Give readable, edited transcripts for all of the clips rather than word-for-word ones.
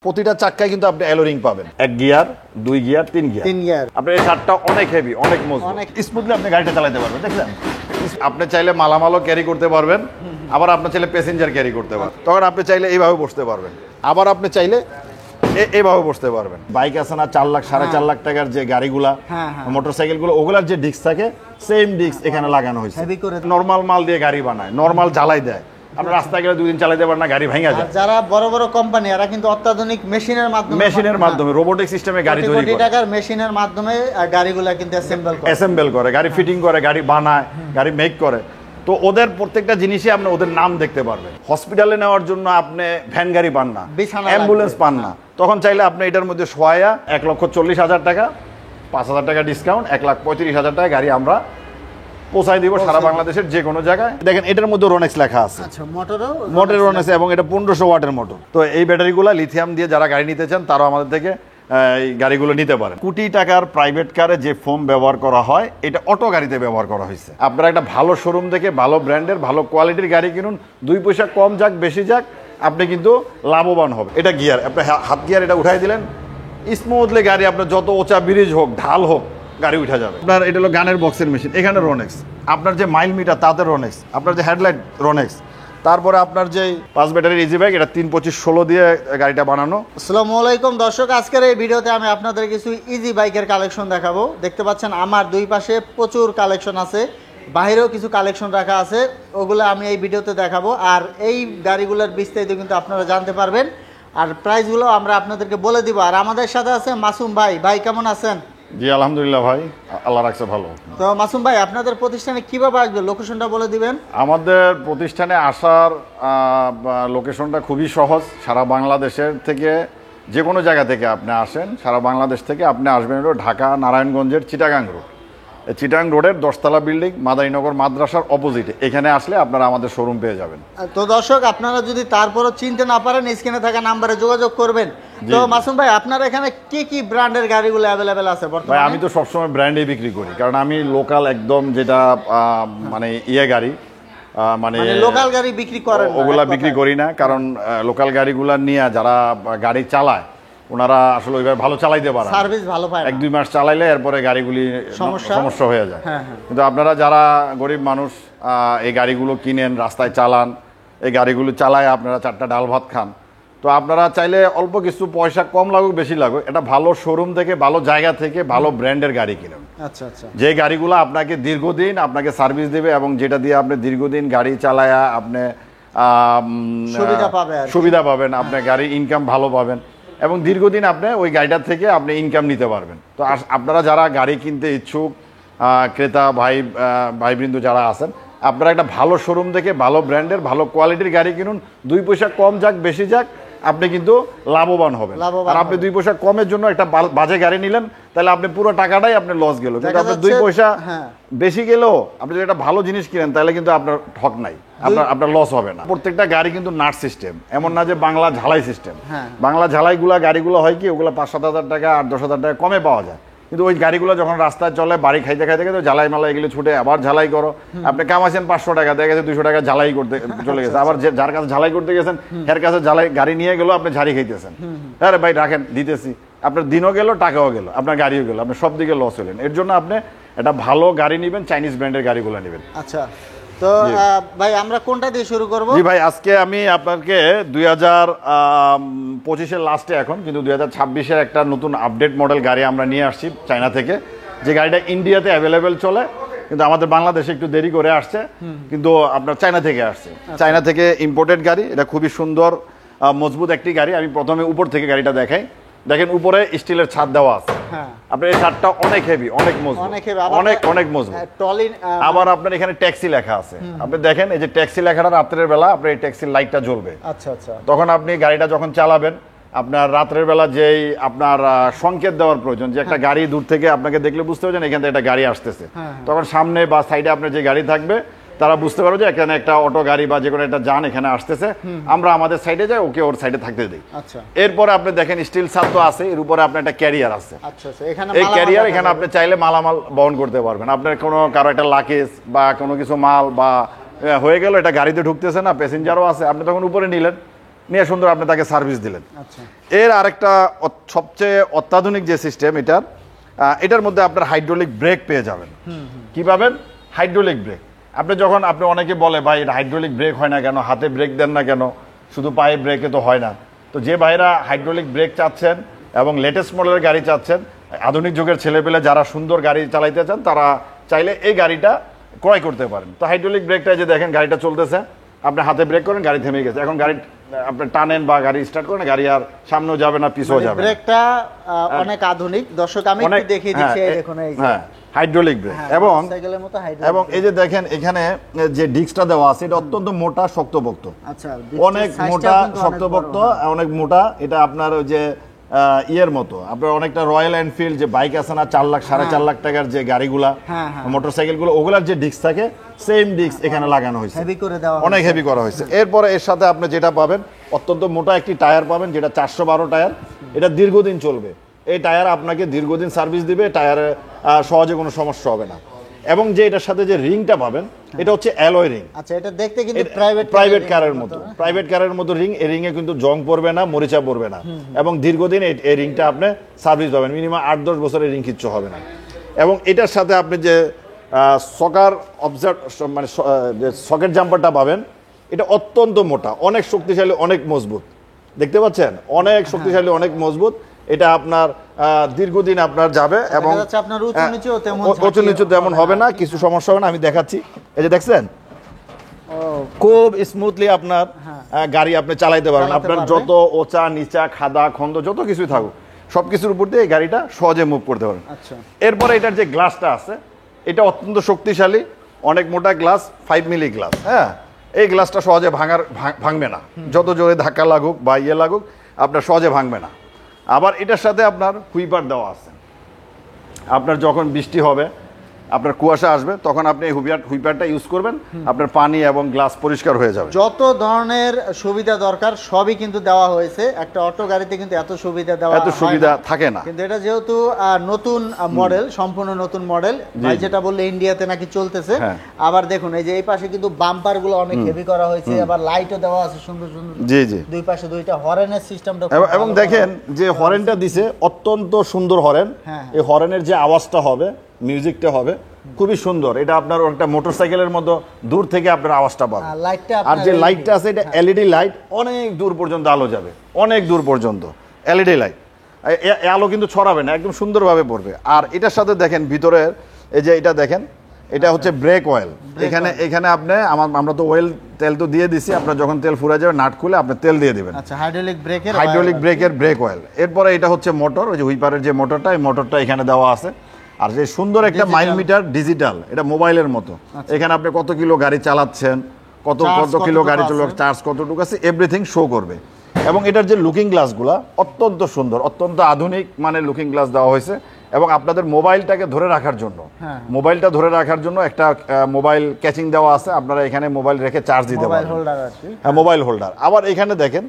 প্রতিটা চাক্কায় কিন্তু আপনি অ্যালো রিং পাবেন, 1 গিয়ার 2 গিয়ার 3 গিয়ার। আপনার এই ছাদটা অনেক হেভি, অনেক মজবুত, স্মুথলি আপনি গাড়িটা চালাতে পারবেন। দেখলেন, আপনি চাইলে মালামালও ক্যারি করতে পারবেন, আবার আপনি চাইলে প্যাসেঞ্জার ক্যারি করতে পারবেন। তখন আপনি চাইলে এইভাবে বসতে পারবেন, আবার আপনি চাইলে এইভাবে বসতে পারবেন। বাইক আছে না 4 লাখ 4.5 লাখ টাকার যে গাড়িগুলা, মোটরসাইকেল গুলো, ওগুলার যে ডিস্ক থাকে সেম ডিস্ক এখানে লাগানো হয়েছে। নর্মাল মাল দিয়ে গাড়ি বানায়, নর্মাল জ্বালাই দেয়, আপনি রাস্তায় গেলে 2 দিন চালাতে পারেন না, গাড়ি ভেঙে যায়। যারা বড় বড় কোম্পানি এরা কিন্তু অত্যাধুনিক মেশিনের মাধ্যমে রোবোটিক সিস্টেমে গাড়ি তৈরি করে, কোটি টাকার মেশিনের মাধ্যমে গাড়িগুলা কিন্তু অ্যাসেম্বল করে, গাড়ি ফিটিং করে, গাড়ি বানায়, গাড়ি মেক করে। তো ওদের প্রত্যেকটা জিনিসই আপনি ওদের নাম দেখতে পারবেন। হসপিটালে নেওয়ার জন্য আপনি ভ্যান গাড়ি পান না, অ্যাম্বুলেন্স পান না, তখন চাইলে আপনি এটার মধ্যে সোয়া 1,40,000 টাকা, 5,000 টাকা ডিসকাউন্ট, 1,35,000 টাকা গাড়ি আমরা পৌঁছায় দিব সারা বাংলাদেশের যে কোনো জায়গায়। দেখেন এটার মধ্যে রোনেক্স লেখা আছে, মোটর রোনেক্স, এবং এটা 1500 ওয়াটের মোটর। তো এই ব্যাটারিগুলো লিথিয়াম দিয়ে যারা গাড়ি নিতে চান তারাও আমাদের থেকে এই গাড়িগুলো নিতে পারেন। কোটি টাকার প্রাইভেট কারে যে ফোম ব্যবহার করা হয় এটা অটো গাড়িতে ব্যবহার করা হয়েছে। আপনারা একটা ভালো শোরুম থেকে ভালো ব্র্যান্ডের ভালো কোয়ালিটির গাড়ি কিনুন, 2 পয়সা কম যাক বেশি যাক, আপনি কিন্তু লাভবান হবে। এটা গিয়ার, আপনি হাত গিয়ার এটা উঠাই দিলেন, স্মুথলি গাড়ি আপনার যত উঁচা ব্রিজ হোক ঢাল হোক গাড়ি উঠে যাবে। আপনার এটা হলো গানের বক্সের মেশিন, এখানে রোনেক্স, আপনার যে মাইল মিটার তাতে রোনেক্স, আপনার যে হেডলাইট রোনেক্স, তারপরে আপনার যে 5 ব্যাটারির ইজি বাইক, এটা 325/16 দিয়ে গাড়িটা বানানো। আসসালামু আলাইকুম দর্শক, আজকের এই ভিডিওতে আমি আপনাদের কিছু ইজি বাইকের কালেকশন দেখাবো। দেখতে পাচ্ছেন আমার দুই পাশে প্রচুর কালেকশন আছে, বাইরেও কিছু কালেকশন রাখা আছে, ওগুলো আমি এই ভিডিওতে দেখাবো। আর এই গাড়িগুলোর বিস্তারিত কিন্তু আপনারা জানতে পারবেন, আর প্রাইসগুলো আমরা আপনাদেরকে বলে দিব। আর আমাদের সাথে আছে মাসুম ভাই। ভাই কেমন আছেন? জি আলহামদুলিল্লাহ ভাই, আল্লাহ রাখছে ভালো। তো মাসুম ভাই, আপনাদের প্রতিষ্ঠানে কিভাবে আসবে, লোকেশনটা বলে দিবেন। আমাদের প্রতিষ্ঠানে আসার লোকেশনটা খুবই সহজ। সারা বাংলাদেশের থেকে যে কোনো জায়গা থেকে আপনি আসেন, সারা বাংলাদেশ থেকে আপনি আসবেন হলো ঢাকা নারায়ণগঞ্জের চিটাগাং রোড। চিটাগাং রোডের 10তলা বিল্ডিং মাদারীনগর মাদ্রাসার অপোজিটে, এখানে আসলে আপনারা আমাদের শোরুম পেয়ে যাবেন। তো দর্শক, আপনারা যদি তারপরও চিনতে না পারেন স্ক্রিনে থাকা নাম্বারে যোগাযোগ করবেন। তো মাসুম ভাই, আপনার এখানে কি কি ব্র্যান্ডের গাড়িগুলো অ্যাভেলেবেল আছে বর্তমানে? ভাই আমি তো সবসময় ব্র্যান্ডে বিক্রি করি, কারণ আমি লোকাল একদম যেটা মানে গাড়ি মানে লোকাল গাড়ি বিক্রি করেন, ওগুলা বিক্রি করি না। কারণ লোকাল গাড়িগুলা নিয়ে যারা গাড়ি চালায় ওনারা আসলে ওইভাবে ভালো চালাইতে পারে, সার্ভিস ভালো পায় না। 1-2 মাস চালাইলে এরপরে গাড়িগুলি সমস্যা হয়ে যায়। কিন্তু আপনারা যারা গরিব মানুষ এই গাড়িগুলো কিনেন, রাস্তায় চালান, এই গাড়িগুলো চালায় আপনারা 4টা ডাল ভাত খান, তো আপনারা চাইলে অল্প কিছু পয়সা কম লাগুক বেশি লাগুক এটা ভালো শোরুম থেকে, ভালো জায়গা থেকে, ভালো ব্র্যান্ডের গাড়ি কিনুন। আচ্ছা আচ্ছা, যে গাড়িগুলো আপনাকে দীর্ঘদিন আপনাকে সার্ভিস দেবে এবং যেটা দিয়ে আপনি দীর্ঘদিন গাড়ি চালায়া আপনি সুবিধা পাবেন, আপনার গাড়ির ইনকাম ভালো পাবেন এবং দীর্ঘদিন আপনি ওই গাড়িটার থেকে আপনি ইনকাম নিতে পারবেন। তো আপনারা যারা গাড়ি কিনতে ইচ্ছুক ক্রেতা ভাইবৃন্দ যারা আছেন, আপনারা একটা ভালো শোরুম থেকে ভালো ব্র্যান্ডের ভালো কোয়ালিটির গাড়ি কিনুন, 2 পয়সা কম যাক বেশি যাক আপনি কিন্তু লাভবান হবেন। আর আপনি 2 পয়সা কমের জন্য একটা বাজে গাড়ি নিলেন, তাহলে আপনি পুরো টাকাটাই আপনার লস গেল। কিন্তু আপনার 2 পয়সা বেশি গেলেও আপনি যদি একটা ভালো জিনিস কিনেন তাহলে কিন্তু আপনার ঠক নাই, আপনার লস হবে না। প্রত্যেকটা গাড়ি কিন্তু নাট সিস্টেম, এমন না যে বাংলা ঝালাই সিস্টেম। বাংলা ঝালাইগুলা গাড়িগুলো হয় কি, ওগুলো 5-7 হাজার টাকা 8-10 হাজার টাকা কমে পাওয়া যায়, কিন্তু ওই গাড়িগুলো যখন রাস্তায় চলে বাড়ি খাইতে খাইতে খাইতে ঝালাই মালা এগুলো ছুটে আবার ঝালাই করো, আপনি কামাইছেন 500 টাকা, দেখা গেছে 200 টাকা ঝালাই করতে চলে গেছে। আবার যার কাছে ঝালাই করতে গেছেন এর কাছে ঝালাই গাড়ি নিয়ে গেল, আপনি ঝাড়ি খাইতেছেন, আরে ভাই রাখেন দিতেছি, আপনার দিনও গেল টাকাও গেল, আপনার গাড়িও গেল, আপনি সব দিকে লস হলেন। এর জন্য আপনি একটা ভালো গাড়ি নেবেন, চাইনিজ ব্র্যান্ডের গাড়িগুলো নেবেন। আচ্ছা, তো ভাই আমরা কোনটা দিয়ে শুরু করব? জি ভাই, আজকে আমি আপনাকে 2025-এর লাস্টে এখন কিন্তু 2026-এর একটা নতুন আপডেট মডেল গাড়ি আমরা নিয়ে আসছি চায়না থেকে, যে গাড়িটা ইন্ডিয়াতে অ্যাভেলেবেল চলে কিন্তু আমাদের বাংলাদেশে একটু দেরি করে আসছে, কিন্তু আপনার চায়না থেকে আসছে। চায়না থেকে ইম্পোর্টেড গাড়ি, এটা খুবই সুন্দর মজবুত একটি গাড়ি। আমি প্রথমে উপর থেকে গাড়িটা দেখাই। দেখেন উপরে স্টিলের ছাদ দেওয়া আছে, আপনার এই ছাদটা অনেক হেভি, অনেক মজবুত, অনেক মজবুত। আবার আপনার এখানে ট্যাক্সি লেখা আছে, আপনি দেখেন এই যে ট্যাক্সি লেখাটা রাত্রের বেলা আপনার এই ট্যাক্সির লাইটটা জ্বলবে। আচ্ছা আচ্ছা, তখন আপনি গাড়িটা যখন চালাবেন আপনার রাত্রের বেলা যেই আপনার সংকেত দেওয়ার প্রয়োজন, যে একটা গাড়ি দূর থেকে আপনাকে দেখলে বুঝতে পারছেন এখান থেকে একটা গাড়ি আসতেছে, তখন সামনে বা সাইডে আপনার যে গাড়ি থাকবে তারা বুঝতে পারবে যে এখানে একটা অটো গাড়ি বা যে কোনো একটা যান এখানে আসতেছে, আমরা আমাদের সাইডে যাই, ওকে ওর সাইডে থাকতে দিই। এরপরে আপনি দেখেন স্টিল ছাদ তো আছে, এর উপরে আপনার একটা ক্যারিয়ার আছে। এই ক্যারিয়ার এখানে আপনি চাইলে মালামাল বহন করতে পারবেন। আপনার কোনো কারো একটা লাকেজ বা কোনো কিছু মাল বা হয়ে গেল, এটা গাড়িতে ঢুকতেছে না, প্যাসেঞ্জারও আছে, আপনি তখন উপরে নিলেন, নিয়ে সুন্দর আপনি তাকে সার্ভিস দিলেন। আচ্ছা, এর আরেকটা সবচেয়ে অত্যাধুনিক যে সিস্টেম এটার মধ্যে আপনার হাইড্রোলিক ব্রেক পেয়ে যাবেন। কি পাবেন? Hydraulic break. আপনি অনেকে বলে ভাই এটা হাইড্রোলিক ব্রেক হয় না কেন, হাতে ব্রেক দেন না কেন, শুধু পায়ে ব্রেকে তো হয় না। তো যে ভাইরা হাইড্রোলিক ব্রেক চাচ্ছেন এবং লেটেস্ট মডেলের গাড়ি চাচ্ছেন, আধুনিক যুগের ছেলেপেলে যারা সুন্দর গাড়ি চালাইতে চান, তারা চাইলে এই গাড়িটা ক্রয় করতে পারেন। তো হাইড্রোলিক ব্রেকটা যে দেখেন গাড়িটা চলতেছে, আপনি হাতে ব্রেক করেন, গাড়ি থেমে গেছে। এখন গাড়ি আপনি টানেন বা গাড়ি স্টার্ট করেন, গাড়ি আর সামনেও যাবে না, পিছও যাবে না। ব্রেকটা অনেক আধুনিক। দর্শক আমি একটু দেখিয়ে দিচ্ছি, এই দেখুন, এই যে হাইড্রোলিক ব্রেক। এবং সাইকেলের মতো হাইড্রোলিক, এবং এই যে দেখেন এখানে যে ডিস্কটা দেওয়া আছে, এটা অত্যন্ত মোটা শক্তপোক্ত। আচ্ছা, অনেক মোটা শক্তপোক্ত, অনেক মোটা। এটা আপনার ওই যে ইয়ের মতো, আপনার অনেকটা রয়্যাল এনফিল্ড যে বাইক আছে না, 4 লাখ 4.5 লাখ টাকার যে গাড়িগুলা, মোটরসাইকেল গুলো, ওগুলার যে ডিস্ক থাকে, সেম ডিস্ক এখানে লাগানো হয়েছে, অনেক হেভি করা হয়েছে। এরপরে এর সাথে আপনি যেটা পাবেন, অত্যন্ত মোটা একটি টায়ার পাবেন, যেটা 412 টায়ার। এটা দীর্ঘদিন চলবে। এই টায়ার আপনাকে দীর্ঘদিন সার্ভিস দিবে, টায়ারে সহজে কোনো সমস্যা হবে না। এবং যে এটার সাথে যে রিংটা পাবেন, এটা হচ্ছে অ্যালয় রিং। আচ্ছা, এটা দেখতে কিন্তু প্রাইভেট কারের মতো রিং। এই রিং এ কিন্তু জং পড়বে না, মরিচা পড়বে না, এবং দীর্ঘদিন এই রিংটা আপনি সার্ভিস পাবেন, মিনিমাম 8-10 বছর এই রিং কিচ্ছু হবে না। এবং এটার সাথে আপনি যে সকার মানে যে সকেট জাম্পারটা পাবেন, এটা অত্যন্ত মোটা, অনেক শক্তিশালী, অনেক মজবুত। দেখতে পাচ্ছেন, অনেক শক্তিশালী, অনেক মজবুত। এটা আপনার দীর্ঘদিন আপনার যাবে, এবং উঁচু নিচু তেমন হবে না, কিছু সমস্যা হবে না। আমি দেখাচ্ছি, এই যে দেখছেন, খুব স্মুথলি আপনার গাড়ি আপনি চালাইতে পারবেন। আপনার যত ওচা নিচা, খাদা খন্দ, যত কিছুই থাকুক, সবকিছুর উপর দিয়ে এই গাড়িটা সহজে মুভ করতে পারবেন। এরপরে এটার যে গ্লাসটা আছে, এটা অত্যন্ত শক্তিশালী, অনেক মোটা গ্লাস, 5 মিলি গ্লাস। এই গ্লাসটা সহজে ভাঙবে না, যত জোরে ধাক্কা লাগুক বা ইয়ে লাগুক, আপনার সহজে ভাঙবে না। আবার এটার সাথে আপনার হুইপার দেওয়া আছে। আপনার যখন বৃষ্টি হবে, আপনার কুয়াশা আসবে, তখন আপনি এই হুইপারটা ইউজ করবেন, আপনার পানি এবং গ্লাস পরিষ্কার হয়ে যাবে। যত ধরনের সুবিধা দরকার সবই কিন্তু দেওয়া হয়েছে। একটা অটো গাড়িতে কিন্তু এত সুবিধা থাকে না, কিন্তু এটা যেহেতু নতুন মডেল, সম্পূর্ণ নতুন মডেল, ভাই যেটা বললে ইন্ডিয়াতে নাকি চলতেছে। আবার দেখুন, এই যে এই পাশে কিন্তু বাম্পার গুলো অনেক হেভি করা হয়েছে, আবার লাইটও দেওয়া আছে সুন্দর সুন্দর। জি জি, দুই পাশে দুইটা হর্নের সিস্টেমটা, এবং দেখেন যে হর্নটা দিছে, অত্যন্ত সুন্দর হর্ন। এই হর্নের যে আওয়াজটা হবে, মিউজিকটা হবে খুবই সুন্দর। এটা আপনার একটা মোটরসাইকেলের মতো দূর থেকে আপনার আওয়াজটা পাবেন। আর যে লাইটটা আছে, এটা এলইডি লাইট, অনেক দূর পর্যন্ত আলো যাবে, অনেক দূর পর্যন্ত এলইডি লাইট। আলো কিন্তু ছড়াবে না, একদম সুন্দরভাবে পড়বে। আর এটার সাথে দেখেন ভিতরে, এই যে এটা দেখেন, এটা হচ্ছে ব্রেক অয়েল। এখানে আপনি আমরা তো অয়েল, তেল তো দিয়ে দিছি, আপনার যখন তেল ফুরিয়ে যাবে, নাট খুলে আপনি তেল দিয়ে দিবেন। আচ্ছা, হাইড্রোলিক ব্রেকের ব্রেক অয়েল। এরপরে এটা হচ্ছে মোটর, ওই যে হুইপারের যে মোটরটা, এই মোটরটা এখানে দেওয়া আছে। আর যে সুন্দর একটা মাইল মিটার, ডিজিটাল, এটা মোবাইলের মতো। এখানে আপনি কত কিলো গাড়ি চালাচ্ছেন, কত কিলো গাড়ি চলবে, চার্জ কতটুকু আছে, এভরিথিং শো করবে। এবং এটার যে লুকিং গ্লাসগুলো অত্যন্ত সুন্দর, অত্যন্ত আধুনিক মানের লুকিং গ্লাস দেওয়া হয়েছে। এবং আপনাদের মোবাইলটাকে ধরে রাখার জন্য একটা মোবাইল ক্যাচিং দেওয়া আছে। আপনারা এখানে মোবাইল রেখে চার্জ দিতে পারেন, মোবাইল হোল্ডার। আবার এখানে দেখেন,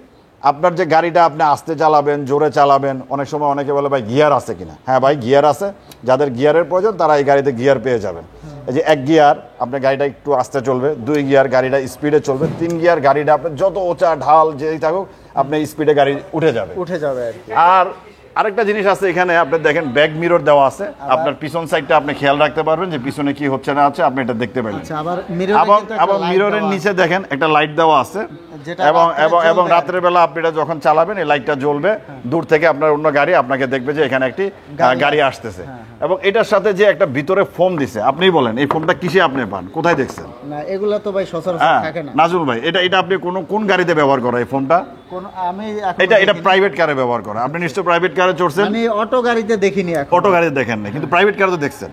আপনার যে গাড়িটা আপনি আস্তে চালাবেন, জোরে চালাবেন, অনেক সময় অনেকে বলে ভাই গিয়ার আছে কিনা। হ্যাঁ ভাই, গিয়ার আছে। যাদের গিয়ারের প্রয়োজন তারা এই গাড়িতে গিয়ার পেয়ে যাবেন। এই যে 1 গিয়ার, আপনার গাড়িটা একটু আস্তে চলবে, 2 গিয়ার গাড়িটা স্পিডে চলবে, 3 গিয়ার গাড়িটা আপনার যত ওচা ঢাল যেই থাকুক, আপনি স্পিডে গাড়ি উঠে যাবে। আর আরেকটা জিনিস আছে এখানে, আপনি দেখেন ব্যাক মিরর দেওয়া আছে। আপনার পিছন সাইডটা আপনি খেয়াল রাখতে পারবেন যে পিছনে কি হচ্ছে না আছে, আপনি এটা দেখতে পাবেন। আবার মিররের নিচে দেখেন একটা লাইট দেওয়া আছে, এবং রাতের বেলা আপনি এটা যখন চালাবেন, এই লাইটটা জ্বলবে। দূর থেকে আপনার অন্য গাড়ি আপনাকে দেখবে যে এখানে একটি গাড়ি আসতেছে। এবং এটার সাথে যে একটা ভিতরে ফোম দিছে, আপনি বলেন এই ফোমটা কিসে আপনি পান, কোথায় দেখছেন? না, এগুলা তো ভাই সচরাচর থাকে না। নাজুল ভাই, এটা আপনি কোন গাড়িতে ব্যবহার করা এই ফোমটা? এটা প্রাইভেট কারে ব্যবহার করা। আপনি নিশ্চয় প্রাইভেট কারে চড়ছেন? আমি অটো গাড়িতে দেখিনি, অটো গাড়িতে দেখেন না, কিন্তু প্রাইভেট কারে তো দেখছেন।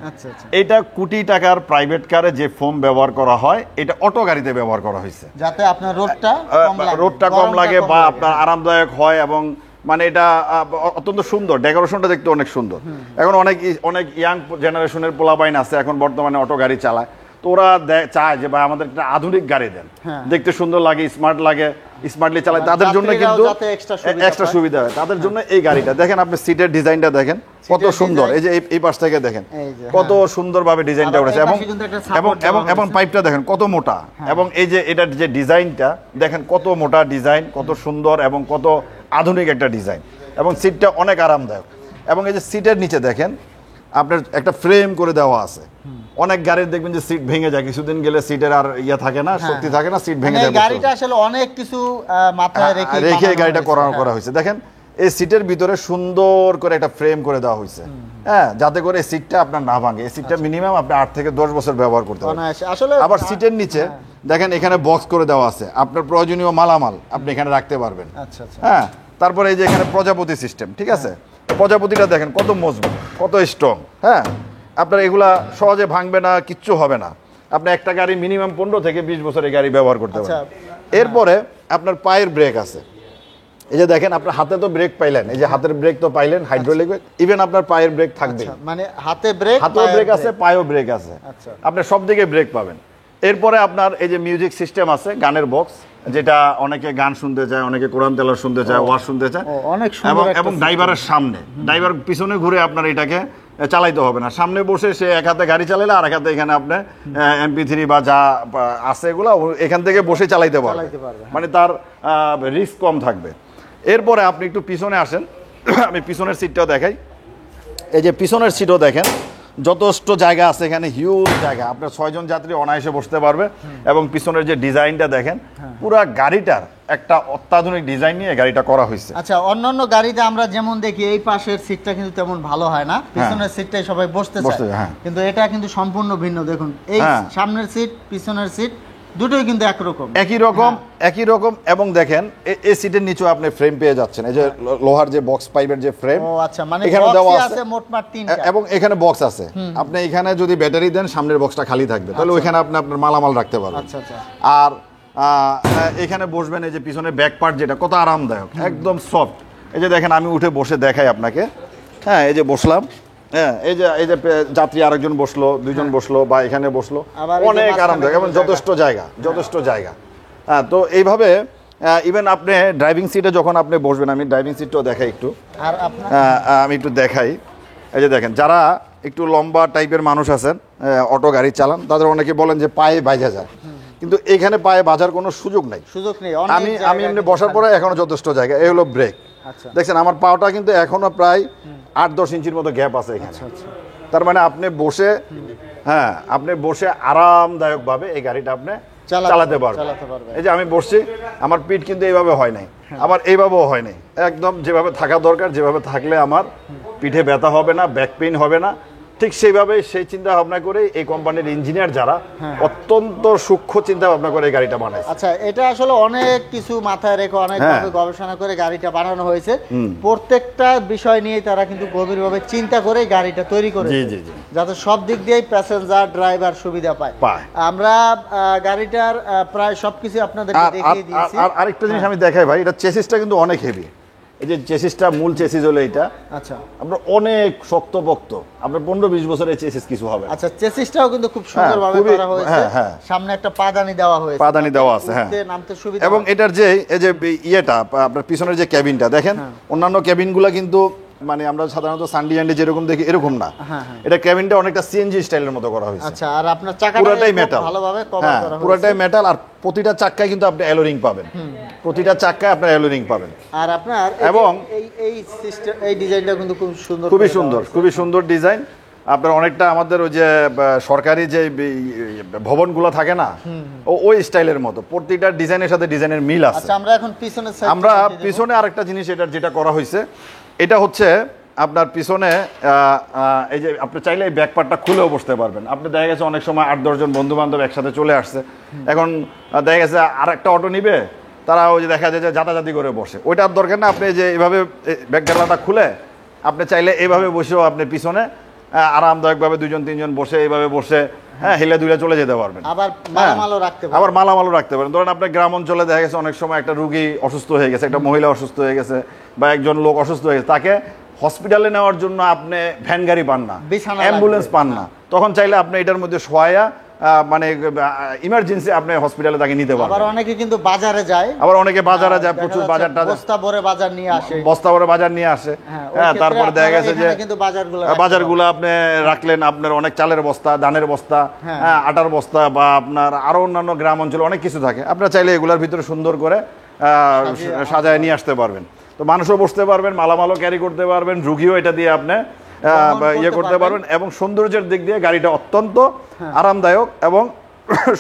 এটা কোটি টাকার প্রাইভেট কারে যে ফোম ব্যবহার করা হয়, এটা অটো গাড়িতে ব্যবহার করা হয়েছে, যাতে আপনার রোডটা কম লাগে বা আপনার আরামদায়ক হয়। এবং মানে এটা অত্যন্ত সুন্দর, ডেকোরেশনটা দেখতে অনেক সুন্দর। এখন অনেক ইয়াং জেনারেশনের পোলাপাইন আছে এখন বর্তমানে অটো গাড়ি চালায়। তো ওরা চায় যে ভাই আমাদের একটা আধুনিক গাড়ি দেন, দেখতে সুন্দর লাগে, স্মার্ট লাগে, স্মার্টলি চালায়, তাদের জন্য কিন্তু এক্সট্রা সুবিধা হয় তাদের জন্য এই গাড়িটা। দেখেন আপনি সিটের ডিজাইনটা দেখেন কত সুন্দর, এই যে এই পাশ থেকে দেখেন কত সুন্দরভাবে ডিজাইনটা উঠেছে, এবং পাইপটা দেখেন কত মোটা, এবং এই যে এটার যে ডিজাইনটা দেখেন কত মোটা ডিজাইন, কত সুন্দর এবং কত আধুনিক একটা ডিজাইন, এবং সিটটা অনেক আরামদায়ক। এবং এই যে সিটের নিচে দেখেন আপনার একটা ফ্রেম করে দেওয়া আছে। অনেক গাড়ির দেখবেন যে সিট ভেঙে যায়, কিছুদিন গেলে সিটের আর ইয়া থাকে না, শক্তি থাকে না, সিট ভেঙে যায়। গাড়িটা আসলে অনেক কিছু মাথায় রেখে গাড়িটা করা হয়েছে। দেখেন এই সিটের ভিতরে সুন্দর করে একটা ফ্রেম করে দেওয়া হয়েছে, হ্যাঁ, যাতে করে সিটটা আপনার না ভাঙে। এই সিটটা মিনিমাম আপনি 8 থেকে 10 বছর ব্যবহার করতে পারবেন। আবার সিটের নিচে দেখেন এখানে বক্স করে দেওয়া আছে, আপনার প্রয়োজনীয় মালামাল আপনি এখানে রাখতে পারবেন। হ্যাঁ, তারপরে এই যে এখানে প্রজাপতি সিস্টেম, ঠিক আছে, প্রজাপতিটা দেখেন কত মজবুত, কত স্ট্রং। হ্যাঁ, আপনার এগুলা সহজে ভাঙবে না, কিচ্ছু হবে না। আপনি একটা গাড়ি মিনিমাম 15 থেকে 20 বছর এই গাড়ি ব্যবহার করতে পারবেন। এরপরে আপনার পায়ের ব্রেক আছে, এই যে দেখেন আপনার হাতে তো ব্রেক পাইলেন, এই যে হাতের ব্রেক তো পাইলেন, হাইড্রোলিক ব্রেক, ইভেন আপনার পায়ের ব্রেক থাকবে, মানে হাতেও ব্রেক আছে, পায়েও ব্রেক আছে, আপনি সব দিকে ব্রেক পাবেন। এরপরে আপনার এই যে মিউজিক সিস্টেম আছে, গানের বক্স, যেটা অনেকে গান শুনতে চায়, অনেকে কোরআন তেলাওয়াত শুনতে চায়, ওয়াজ শুনতে চায়, অনেক সুন্দর। এবং ড্রাইভারের সামনে, ড্রাইভার পিছনে ঘুরে আপনার এটাকে চালাইতে হবে না, সামনে বসে সে এক হাতে গাড়ি চালাইলে আর এক হাতে এখানে আপনি MP3 বা যা আছে এগুলো এখান থেকে বসে চালাইতে পারবে, মানে তার রিস্ক কম থাকবে। এরপরে আপনি একটু পিছনে আসেন, আমি পিছনের সিটটাও দেখাই। এই যে পিছনের সিটও দেখেন যথেষ্ট জায়গা আছে, এখানে হিউজ জায়গা, আপনার 6 জন যাত্রী অনায়াসে বসতে পারবে। এবং পিছনের যে ডিজাইনটা দেখেন, পুরা গাড়িটার একটা অত্যাধুনিক ডিজাইন নিয়ে গাড়িটা করা হয়েছে। আচ্ছা, অন্যান্য গাড়িতে আমরা যেমন দেখি এই পাশের সিটটা কিন্তু তেমন ভালো হয় না, পিছনের সিটটাই সবাই বসতে চায়, কিন্তু এটা কিন্তু সম্পূর্ণ ভিন্ন। দেখুন এই সামনের সিট, পিছনের সিট দুটোই কিন্তু একই রকম। এবং দেখেন এই সিটের নিচে আপনি ফ্রেম পেয়ে যাচ্ছেন, এই যে লোহার যে বক্স পাইপের যে ফ্রেম, মানে এখানে দেওয়া আছে মোটমাট 3টা, এবং এখানে বক্স আছে। আপনি এখানে যদি ব্যাটারি দেন সামনের বক্সটা খালি থাকবে, তাহলে ওইখানে আপনি আপনার মালামাল রাখতে পারবেন। আর এখানে বসবেন, এই যে পিছনে ব্যাক পার্ট যেটা কত আরামদায়ক, একদম সফট। এই যে দেখেন আমি উঠে বসে দেখাই আপনাকে, হ্যাঁ, এই যে বসলাম, হ্যাঁ, এই যে যাত্রী আরেকজন বসলো, 2 জন বসলো বা এখানে বসলো, অনেক আরামদায়ক এবং যথেষ্ট জায়গা। হ্যাঁ, তো এইভাবে ইভেন আপনি ড্রাইভিং সিটে যখন আপনি বসবেন, আমি ড্রাইভিং সিটটাও দেখাই একটু, আমি একটু দেখাই। এই যে দেখেন যারা একটু লম্বা টাইপের মানুষ আছেন, অটো গাড়ি চালান, তাদের অনেকে বলেন যে পায়ে বাজা যায়, কিন্তু এখানে পায়ে বাজার কোনো সুযোগ নেই। আমি এমনি বসার পরে এখনো যথেষ্ট জায়গা। এই হলো ব্রেক, দেখছেন আমার পাওটা কিন্তু এখনো প্রায় 8-10 ইঞ্চির মতো গ্যাপ আছে এখানে। তার মানে আপনি বসে আরামদায়ক ভাবে এই গাড়িটা আপনি চালাতে পারবেন। এই যে আমি বসছি, আমার পিঠ কিন্তু এইভাবে হয় নাই, আবার এইভাবেও হয় নাই, একদম যেভাবে থাকা দরকার, যেভাবে থাকলে আমার পিঠে ব্যথা হবে না, ব্যাক পেইন হবে না, ঠিক সেইভাবে সেই চিন্তা ভাবনা করে এই কোম্পানির ইঞ্জিনিয়ার যারা অত্যন্ত সূক্ষ্ম চিন্তা ভাবনা করে এই গাড়িটা বানাইছে। আচ্ছা, এটা আসলে অনেক কিছু মাথায় রেখে অনেকভাবে গবেষণা করে গাড়িটা বানানো হয়েছে। প্রত্যেকটা বিষয় নিয়ে তারা কিন্তু গভীরভাবে চিন্তা করে গাড়িটা তৈরি করেছে, যাতে সব দিক দিয়ে প্যাসেঞ্জার ড্রাইভার সুবিধা পায়। আমরা গাড়িটার প্রায় সবকিছু আপনাদেরকে দেখিয়ে দিয়েছি। আর আরেকটা জিনিস আমি দেখাই ভাই, এটা চেসিসটা কিন্তু অনেক হেভি। এই যে চেসিসটা, মূল চেসিস হলো এটা, আচ্ছা, আপনার অনেক শক্তপোক্ত, আপনার 15-20 বছরের চেসিস কিছু হবে। আচ্ছা, চেসিসটাও কিন্তু খুব সুন্দরভাবে করা হয়েছে, সামনে একটা পাদানি দেওয়া হয়েছে, হ্যাঁ, নামতে সুবিধা। এবং এটার যে এই যে ইয়েটা আপনার পিছনের যে ক্যাবিনটা দেখেন, অন্যান্য ক্যাবিনগুলো কিন্তু মানে আমরা সাধারণত সানডি অ্যান্ডি যেরকম দেখি এরকম না, এটা ক্যাবিনটা অনেকটা সিএনজি স্টাইলের মতো করা হয়েছে। আচ্ছা, আর আপনার চাকাটা পুরোটাই মেটাল, ভালোভাবে কভার করা হয়েছে, পুরোটাই মেটাল, আর প্রতিটা চাকায় কিন্তু আপনি অ্যালো রিং পাবেন, প্রতিটা চাকায় আপনি অ্যালো রিং পাবেন। আর আপনার এবং এই সিস্টেম, এই ডিজাইনটা কিন্তু খুবই সুন্দর ডিজাইন। আপনার অনেকটা আমাদের ওই যে সরকারি যে ভবনগুলো থাকে না, ওই স্টাইলের মতো, প্রতিটা ডিজাইনের সাথে ডিজাইনের মিল আছে। আচ্ছা, আমরা পিছনে আরেকটা জিনিস এটার যেটা করা হয়েছে, এটা হচ্ছে আপনার পিছনে এই যে আপনি চাইলে এই ব্যাক পার্টটা খুলেও বসতে পারবেন। আপনি দেখা গেছে অনেক সময় 8-10 জন বন্ধু বান্ধব একসাথে চলে আসছে, এখন দেখা গেছে আর একটা অটো নিবে, তারা ওই যে দেখা যায় যে যাতাযাতি করে বসে, ওইটা আর দরকার না। আপনি যে এইভাবে ব্যাক জানলাটা খুলে আপনি চাইলে এইভাবে বসেও আপনি পিছনে আরামদায়কভাবে 2-3 জন বসে এইভাবে বসে, হ্যাঁ, হিলে দুলে চলে যেতে পারবেন। আবার মালামালও রাখতে পারেন। ধরেন আপনার গ্রাম অঞ্চলে দেখা গেছে অনেক সময় একটা রুগী অসুস্থ হয়ে গেছে, একটা মহিলা অসুস্থ হয়ে গেছে, বা একজন লোক অসুস্থ হয়ে গেছে, তাকে হসপিটালে নেওয়ার জন্য আপনি ভ্যান গাড়ি পান না, অ্যাম্বুলেন্স পান না, তখন চাইলে আপনি এটার মধ্যে শোয়া মানে ইমার্জেন্সি আপনি হসপিটালে তাকে নিতে পারবেন। আবার অনেকে কিন্তু বাজারে যায়, আবার অনেকে বাজারে যায়, প্রচুর বাজারটা বস্তা ভরে বাজার নিয়ে আসে, বস্তা ভরে বাজার নিয়ে আসে। হ্যাঁ, তারপরে দেখা গেছে যে কিন্তু বাজারগুলো আপনি রাখলেন, আপনার অনেক চালের বস্তা, ধানের বস্তা, হ্যাঁ, আটার বস্তা বা আপনার আরো অন্যান্য গ্রাম অঞ্চলে অনেক কিছু থাকে, আপনারা চাইলে এগুলোর ভিতরে সুন্দর করে সাজায় নিয়ে আসতে পারবেন। তো মানুষও বসতে পারবেন, মালামালও ক্যারি করতে পারবেন, রুগীও এটা দিয়ে আপনি ইয়ে করতে পারবেন। এবং সৌন্দর্যের দিক দিয়ে গাড়িটা অত্যন্ত আরামদায়ক এবং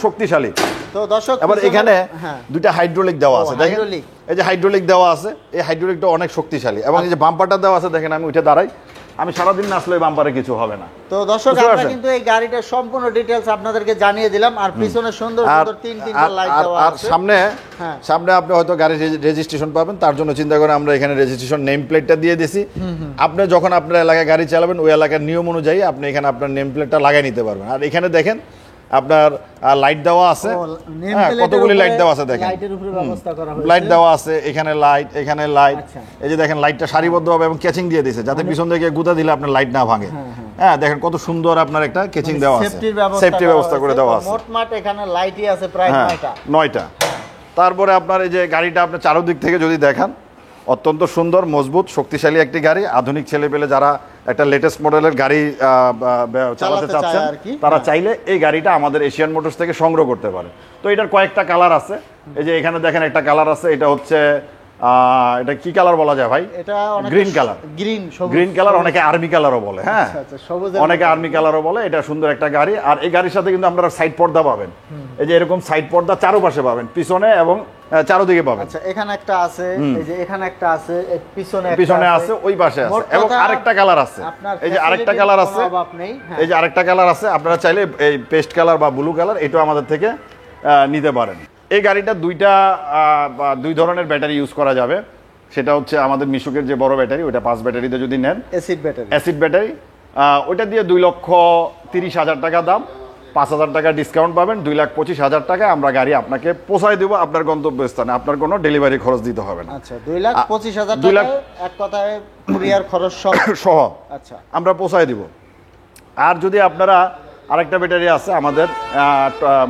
শক্তিশালী। তো দর্শক, এবার এখানে দুইটা হাইড্রোলিক দেওয়া আছে, দেখেন এই যে হাইড্রোলিক দেওয়া আছে, এই হাইড্রোলিকটা অনেক শক্তিশালী। এবং এই যে বাম্পারটা দেওয়া আছে, দেখেন আমি উঠে দাঁড়াই, আমি সারাদিন না আসলে বাম্পারে কিছু হবে না। তো দর্শক, আমরা কিন্তু এই গাড়িটার সম্পূর্ণ ডিটেইলস আপনাদেরকে জানিয়ে দিলাম। আর পিছনে সুন্দর সুন্দর তিনটা লাইট দেওয়া আছে। আর সামনে আপনি হয়তো গাড়ির রেজিস্ট্রেশন পাবেন, তার জন্য চিন্তা করে আমরা এখানে রেজিস্ট্রেশন নেম প্লেটটা দিয়ে দিয়েছি। আপনি যখন আপনার এলাকায় গাড়ি চালাবেন, ওই এলাকার নিয়ম অনুযায়ী আপনি এখানে আপনার নেম প্লেটটা লাগিয়ে নিতে পারবেন। আর এখানে দেখেন আপনার লাইট দেওয়া আছে, কতগুলি লাইট দেওয়া আছে, দেখেন লাইট দেওয়া আছে, এখানে লাইট, এখানে লাইট। এই যে দেখেন লাইটটা সারিবদ্ধভাবে এবং ক্যাচিং দিয়ে দিয়েছে, যাতে পিছন থেকে গুঁতা দিলে আপনার লাইট না ভাঙে। হ্যাঁ, দেখেন কত সুন্দর আপনার একটা ক্যাচিং দেওয়া আছে, সেফটি ব্যবস্থা করে দেওয়া আছে। মোটমাট এখানে লাইটই আছে প্রায় 9টা। তারপরে আপনার এই যে গাড়িটা আপনি চারদিক থেকে যদি দেখান, অত্যন্ত সুন্দর, মজবুত, শক্তিশালী একটি গাড়ি। আধুনিক ছেলেপেলে যারা একটা লেটেস্ট মডেলের গাড়ি চালাতে চাচ্ছেন, তারা চাইলে এই গাড়িটা আমাদের এশিয়ান মোটরস থেকে সংগ্রহ করতে পারে। তো এটার কয়েকটা কালার আছে, এই যে এখানে দেখেন একটা কালার আছে, এটা হচ্ছে এটা কি কালার বলা যায় ভাই? এটা গ্রিন কালার। গ্রিন কালার, অনেকে আর্মি কালারও বলে। হ্যাঁ, অনেকে আর্মি কালারও বলে। এটা সুন্দর একটা গাড়ি। আর এই গাড়ির সাথে কিন্তু আপনারা সাইড পর্দা পাবেন, এই যে এরকম সাইড পর্দা চারপাশে পাবেন, পিছনে এবং চারদিকে পাবেন। আচ্ছা, এখানে একটা আছে, এই যে এখানে একটা আছে, পিছনে আছে, ওই পাশে আছে, এবং আরেকটা কালার আছে, এই যে আরেকটা কালার আছে, এই যে আরেকটা কালার আছে। আপনারা চাইলে এই পেস্ট কালার বা ব্লু কালার এটাও আমাদের থেকে নিতে পারেন। এই গাড়িটা দুই ধরনের ব্যাটারি ইউজ করা যাবে। সেটা হচ্ছে আমাদের মিশুকের যে বড় ব্যাটারি, ওটা 5 ব্যাটারিতে যদি নেন, অ্যাসিড ব্যাটারি, ওইটা দিয়ে 2,30,000 টাকা দাম, 5,000 টাকা ডিসকাউন্ট পাবেন, 2,25,000 টাকা আমরা গাড়ি আপনাকে পৌঁছায় দেবো আপনার গন্তব্যস্থানে। আপনার কোনো ডেলিভারি খরচ দিতে হবে না। আচ্ছা, 2,25,000 টাকা এক কথায় কুরিয়ার খরচ সহ আচ্ছা আমরা পৌঁছায় দিব। আর যদি আপনারা আরেকটা ব্যাটারি আছে আমাদের,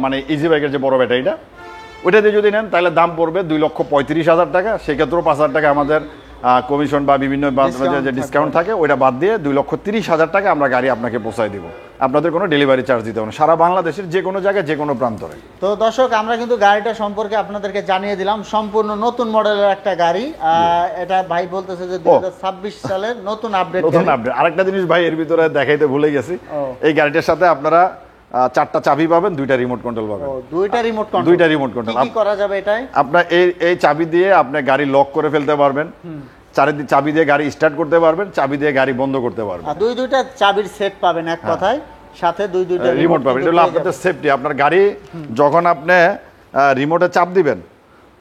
মানে ইজি বাইকের যে বড় ব্যাটারিটা, ওইটা দিয়ে যদি নেন তাহলে দাম পড়বে 2,35,000 টাকা। সেক্ষেত্রেও 5,000 টাকা আমাদের কমিশন বা বিভিন্ন যে ডিসকাউন্ট থাকে, ওইটা বাদ দিয়ে 2,30,000 টাকা আমরা গাড়ি আপনাকে পৌঁছায় দিব। আপনাদের কোনো ডেলিভারি চার্জ দিতে হবে না, সারা বাংলাদেশের যে কোনো জায়গায় যে কোনো প্রান্তরে। তো দর্শক, আমরা কিন্তু গাড়িটা সম্পর্কে আপনাদেরকে জানিয়ে দিলাম। সম্পূর্ণ নতুন মডেলের একটা গাড়ি। এটা ভাই বলতেছে যে 2026 সালের নতুন আপডেট। আরেকটা জিনিস ভাই এর ভিতরে দেখাইতে ভুলে গেছি, এই গাড়িটার সাথে আপনারা 4টা চাবি পাবেন, 2টা রিমোট কন্ট্রোল পাবেন। 2টা রিমোট কন্ট্রোল কি করা যাবে এটাই? আপনার এই চাবি দিয়ে আপনি গাড়ি লক করে ফেলতে পারবেন, চাবি দিয়ে গাড়ি স্টার্ট করতে পারবেন, চাবি দিয়ে গাড়ি বন্ধ করতে পারবেন। দুইটা চাবির সেট পাবেন এক কথায়, সাথে দুইটা রিমোট পাবেন। এটা হলো আপনাদের সেফটি। আপনার গাড়ি যখন আপনি রিমোটে চাপ দিবেন,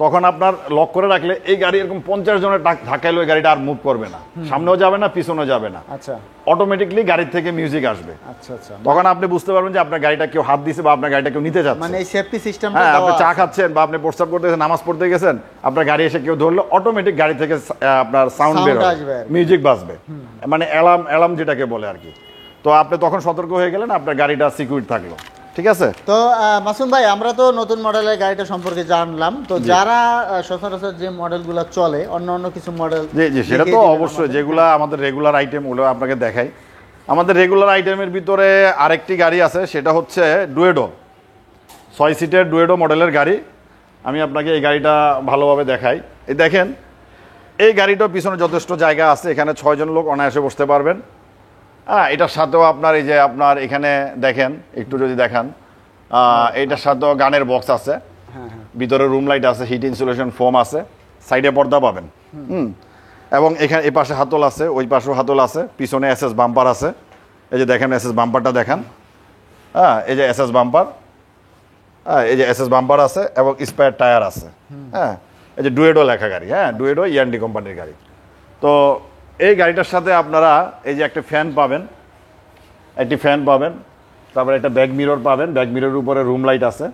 তখন আপনার লক করে রাখলে এই গাড়ি এরকম 50 জনের ধাক্কাইলে ওই গাড়িটা আর মুভ করবে না, সামনেও যাবে না, পিছনেও যাবে না। আচ্ছা, অটোমেটিকলি গাড়ির থেকে মিউজিক আসবে। আচ্ছা আচ্ছা, তখন আপনি বুঝতে পারবেন যে আপনার গাড়িটা কেউ হাত দিছে বা আপনার গাড়িটা কেউ নিতে যাচ্ছে। মানে এই সেফটি সিস্টেমটা, হ্যাঁ, আপনি চা খাচ্ছেন বা আপনি প্রস্রাব করতে গেছেন, নামাজ পড়তে গেছেন, আপনার গাড়ি এসে কেউ ধরলে অটোমেটিক গাড়ি থেকে আপনার সাউন্ড বের হবে, মিউজিক বাজবে, মানে অ্যালার্ম যেটাকে বলে আর কি। তো আপনি তখন সতর্ক হয়ে গেলেন, আপনার গাড়িটা সিকিউর থাকলো। ঠিক আছে। তো মাসুম ভাই, আমরা তো নতুন মডেলের গাড়িটা সম্পর্কে জানলাম। তো যারা সচরাচর যে মডেলগুলো চলে, অন্য কিছু মডেল, জি সেটা তো অবশ্যই, যেগুলো আমাদের রেগুলার আইটেম, ওগুলো আপনাকে দেখাই। আমাদের রেগুলার আইটেমের ভিতরে আরেকটি গাড়ি আছে, সেটা হচ্ছে ডুয়েডো, 6 সিটের ডুয়েডো মডেলের গাড়ি। আমি আপনাকে এই গাড়িটা ভালোভাবে দেখাই। এই দেখেন, এই গাড়িটার পিছনে যথেষ্ট জায়গা আছে, এখানে 6 জন লোক অনায়াসে বসতে পারবেন। হ্যাঁ, এটার সাথেও আপনার এই যে আপনার এখানে দেখেন, একটু যদি দেখান, এইটার সাথেও গানের বক্স আছে, ভিতরে রুম লাইট আছে, হিট ইনসুলেশন ফোম আছে, সাইডে পর্দা পাবেন। এবং এখানে এ পাশে হাতল আছে, ওই পাশেও হাতল আছে, পিছনে এসএস বাম্পার আছে। এই যে দেখেন এসএস বাম্পারটা দেখান। হ্যাঁ, এই যে এসএস বাম্পার, হ্যাঁ এই যে এসএস বাম্পার আছে এবং স্পেয়ার টায়ার আছে। হ্যাঁ, এই যে ডুয়েডো লেখা গাড়ি, হ্যাঁ ডুয়েডো ইয়ান্ডি কোম্পানির গাড়ি। তো এই গাড়িটার সাথে আপনারা এই যে একটা ফ্যান পাবেন, তারপরে একটা ব্যাক মিরর পাবেন, ব্যাক মিররের উপরে রুম লাইট আছে,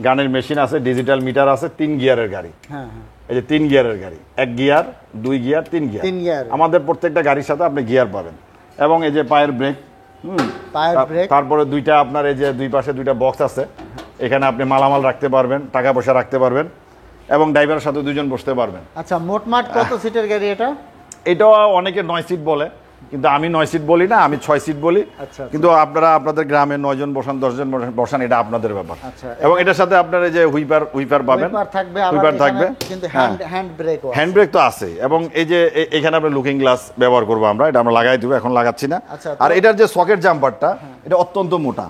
গানের মেশিন আছে, ডিজিটাল মিটার আছে, 3 গিয়ারের গাড়ি। এই যে 3 গিয়ারের গাড়ি, 1 গিয়ার, 2 গিয়ার, 3 গিয়ার। আমাদের প্রত্যেকটা গাড়ির সাথে আপনি গিয়ার পাবেন। এবং এই যে পায়ের ব্রেক, টায়ার ব্রেক, তারপরে দুইটা আপনার এই যে দুই পাশে দুইটা বক্স আছে, এখানে আপনি মালামাল রাখতে পারবেন, টাকা পয়সা রাখতে পারবেন, এবং ড্রাইভারের সাথে দুজন বসতে পারবেন। আচ্ছা, মোটমাট কত সিটের গাড়ি এটা? এটাও অনেকে 9 সিট বলে, কিন্তু আমি 9 সিট বলি না, আমি 6 সিট বলি। আচ্ছা, কিন্তু আপনারা আপনাদের গ্রামে 9 জন বসান, 10 জন বসান, এটা আপনাদের ব্যাপার। আচ্ছা, এবং এটার সাথে আপনার এই যে হুইপার পাবেন, হুইপার থাকবে, হুইপার থাকবে, কিন্তু হ্যাঁ, হ্যান্ড ব্রেকও আছে। হ্যান্ড ব্রেক তো আছে। এবং এই যে এখানে আমরা লুকিং গ্লাস ব্যবহার করবো, আমরা এটা আমরা লাগাই দিব, এখন লাগাচ্ছি না। আচ্ছা, আর এটার যে সকেট জাম্পারটা, এটা অত্যন্ত মোটা।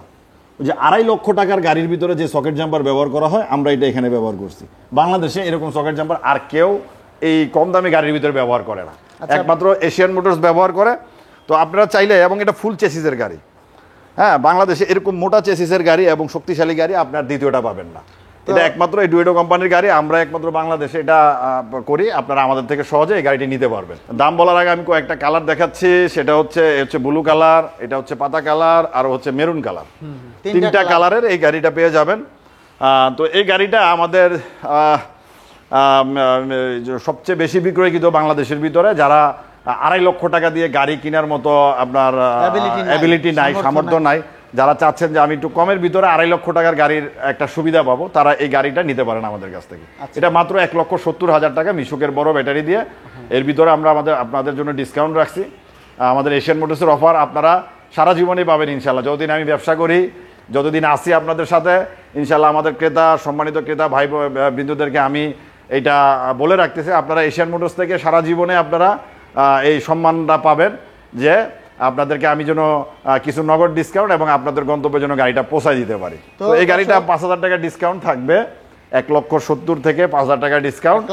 ওই যে 2.5 লক্ষ টাকার গাড়ির ভিতরে যে সকেট জাম্পার ব্যবহার করা হয়, আমরা এটা এখানে ব্যবহার করছি। বাংলাদেশে এরকম সকেট জাম্পার আর কেউ এই কম দামি গাড়ির ভিতরে ব্যবহার করে না, একমাত্র এশিয়ান মোটরস ব্যবহার করে। তো আপনারা চাইলে, এবং এটা ফুল চেসিসের গাড়ি, হ্যাঁ, বাংলাদেশে এরকম মোটা চেসিসের গাড়ি এবং শক্তিশালী গাড়ি আপনার দ্বিতীয়টা পাবেন না। এটা একমাত্র এই ডুয়েটো কোম্পানির গাড়ি, আমরা একমাত্র বাংলাদেশে এটা করি। আপনারা আমাদের থেকে সহজে এই গাড়িটি নিতে পারবেন। দাম বলার আগে আমি কয়েকটা কালার দেখাচ্ছি। সেটা হচ্ছে ব্লু কালার, এটা হচ্ছে পাতা কালার, আর হচ্ছে মেরুন কালার। 3টা কালারের এই গাড়িটা পেয়ে যাবেন। তো এই গাড়িটা আমাদের সবচেয়ে বেশি বিক্রয়কৃত বাংলাদেশের ভিতরে। যারা 2.5 লক্ষ টাকা দিয়ে গাড়ি কেনার মতো আপনার অ্যাবিলিটি নাই, সামর্থ্য নাই, যারা চাচ্ছেন যে আমি একটু কমের ভিতরে 2.5 লক্ষ টাকার গাড়ির একটা সুবিধা পাবো, তারা এই গাড়িটা নিতে পারেন আমাদের কাছ থেকে। এটা মাত্র 1,70,000 টাকা মিশুকের বড় ব্যাটারি দিয়ে। এর ভিতরে আমরা আপনাদের জন্য ডিসকাউন্ট রাখছি। আমাদের এশিয়ান মোটরসের অফার আপনারা সারা জীবনই পাবেন ইনশাল্লাহ। যতদিন আমি ব্যবসা করি, যতদিন আসি আপনাদের সাথে, ইনশাল্লাহ আমাদের ক্রেতা, সম্মানিত ক্রেতা ভাই বৃন্দদেরকে আমি এইটা বলে রাখতেছি, আপনারা এশিয়ান মোটরস থেকে সারা জীবনে আপনারা এই সম্মানটা পাবেন যে আপনাদেরকে আমি যেন কিছু নগদ ডিসকাউন্ট এবং আপনাদের গন্তব্যের জন্য গাড়িটা পৌঁছায় দিতে পারি। তো এই গাড়িটা 5,000 টাকা ডিসকাউন্ট থাকবে, 1,70,000 থেকে 5,000 টাকা ডিসকাউন্ট,